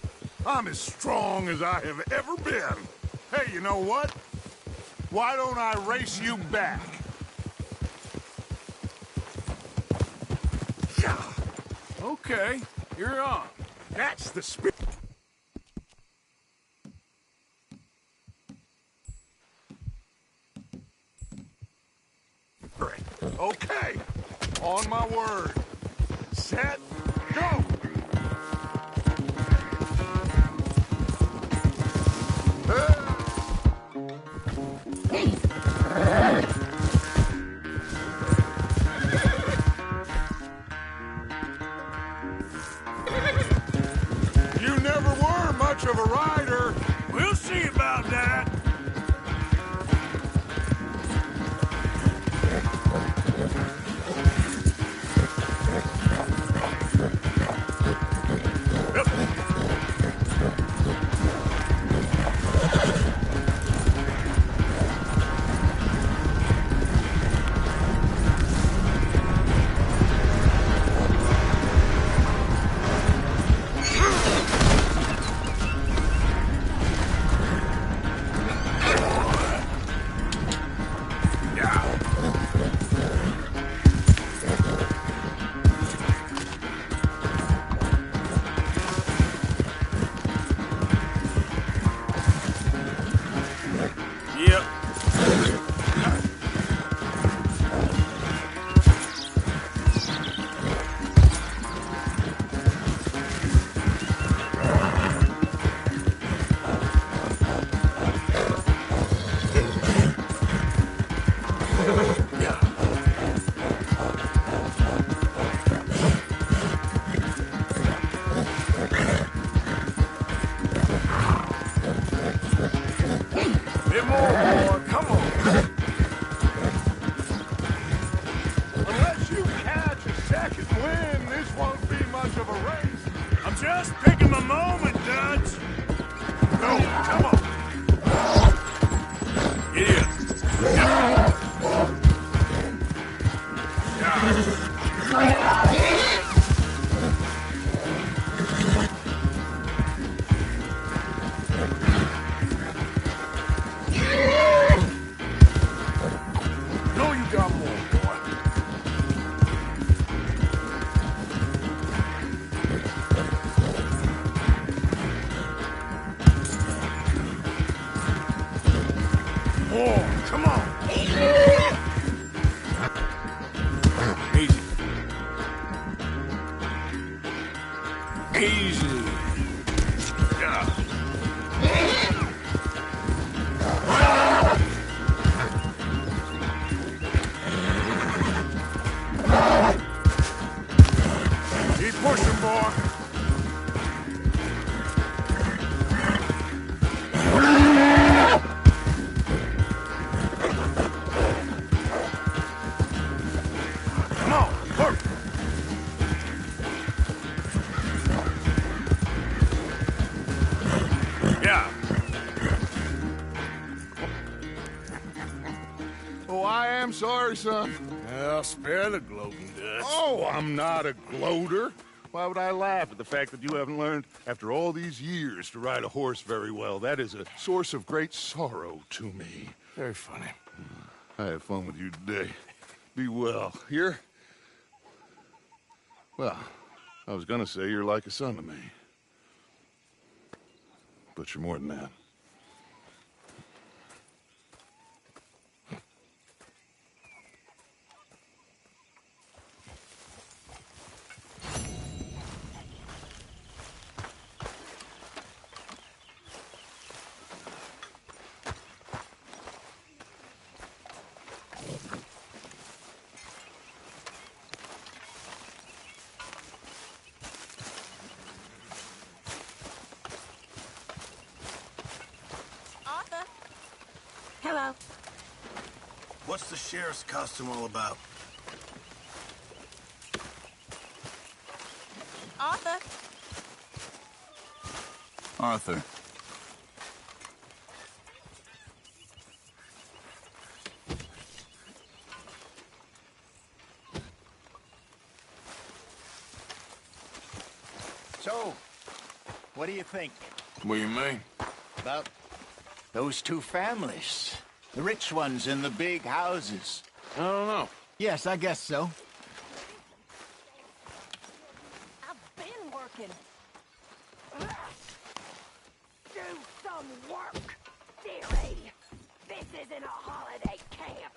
K: I'm as strong as I have ever been. Hey, you know what? Why don't I race you back? Yeah.
E: Okay, you're on.
K: That's the spirit. Okay, on my word. Set, go! You never were much of a rider.
E: We'll see about that.
K: Unless you catch a second wind, this won't be much of a race.
E: I'm just picking my moment, Dutch.
K: Go, come on.
E: Get in.
K: No, you got more, boy.
E: More. Come on. Easy. job.
K: Oh, I am sorry, son.
E: Well, spare the gloating, Dutch.
K: Oh, I'm not a gloater. Why would I laugh at the fact that you haven't learned, after all these years, to ride a horse very well? That is a source of great sorrow to me.
E: Very funny.
K: I had fun with you today. Be well. Here? Well, I was gonna say you're like a son to me. But you're more than that.
T: Hello.
J: What's the sheriff's costume all about?
T: Arthur.
O: Arthur.
J: So, what do you think?
E: What do you mean?
J: About those two families. The rich ones in the big houses.
E: I don't know.
J: Yes, I guess so.
B: I've been working. Do some work, dearie. This isn't a holiday camp.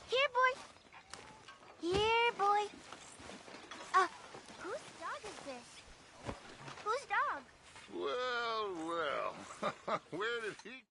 T: Here, boy. Here, boy. Whose dog is this? Whose dog?
K: Well, well. Where did he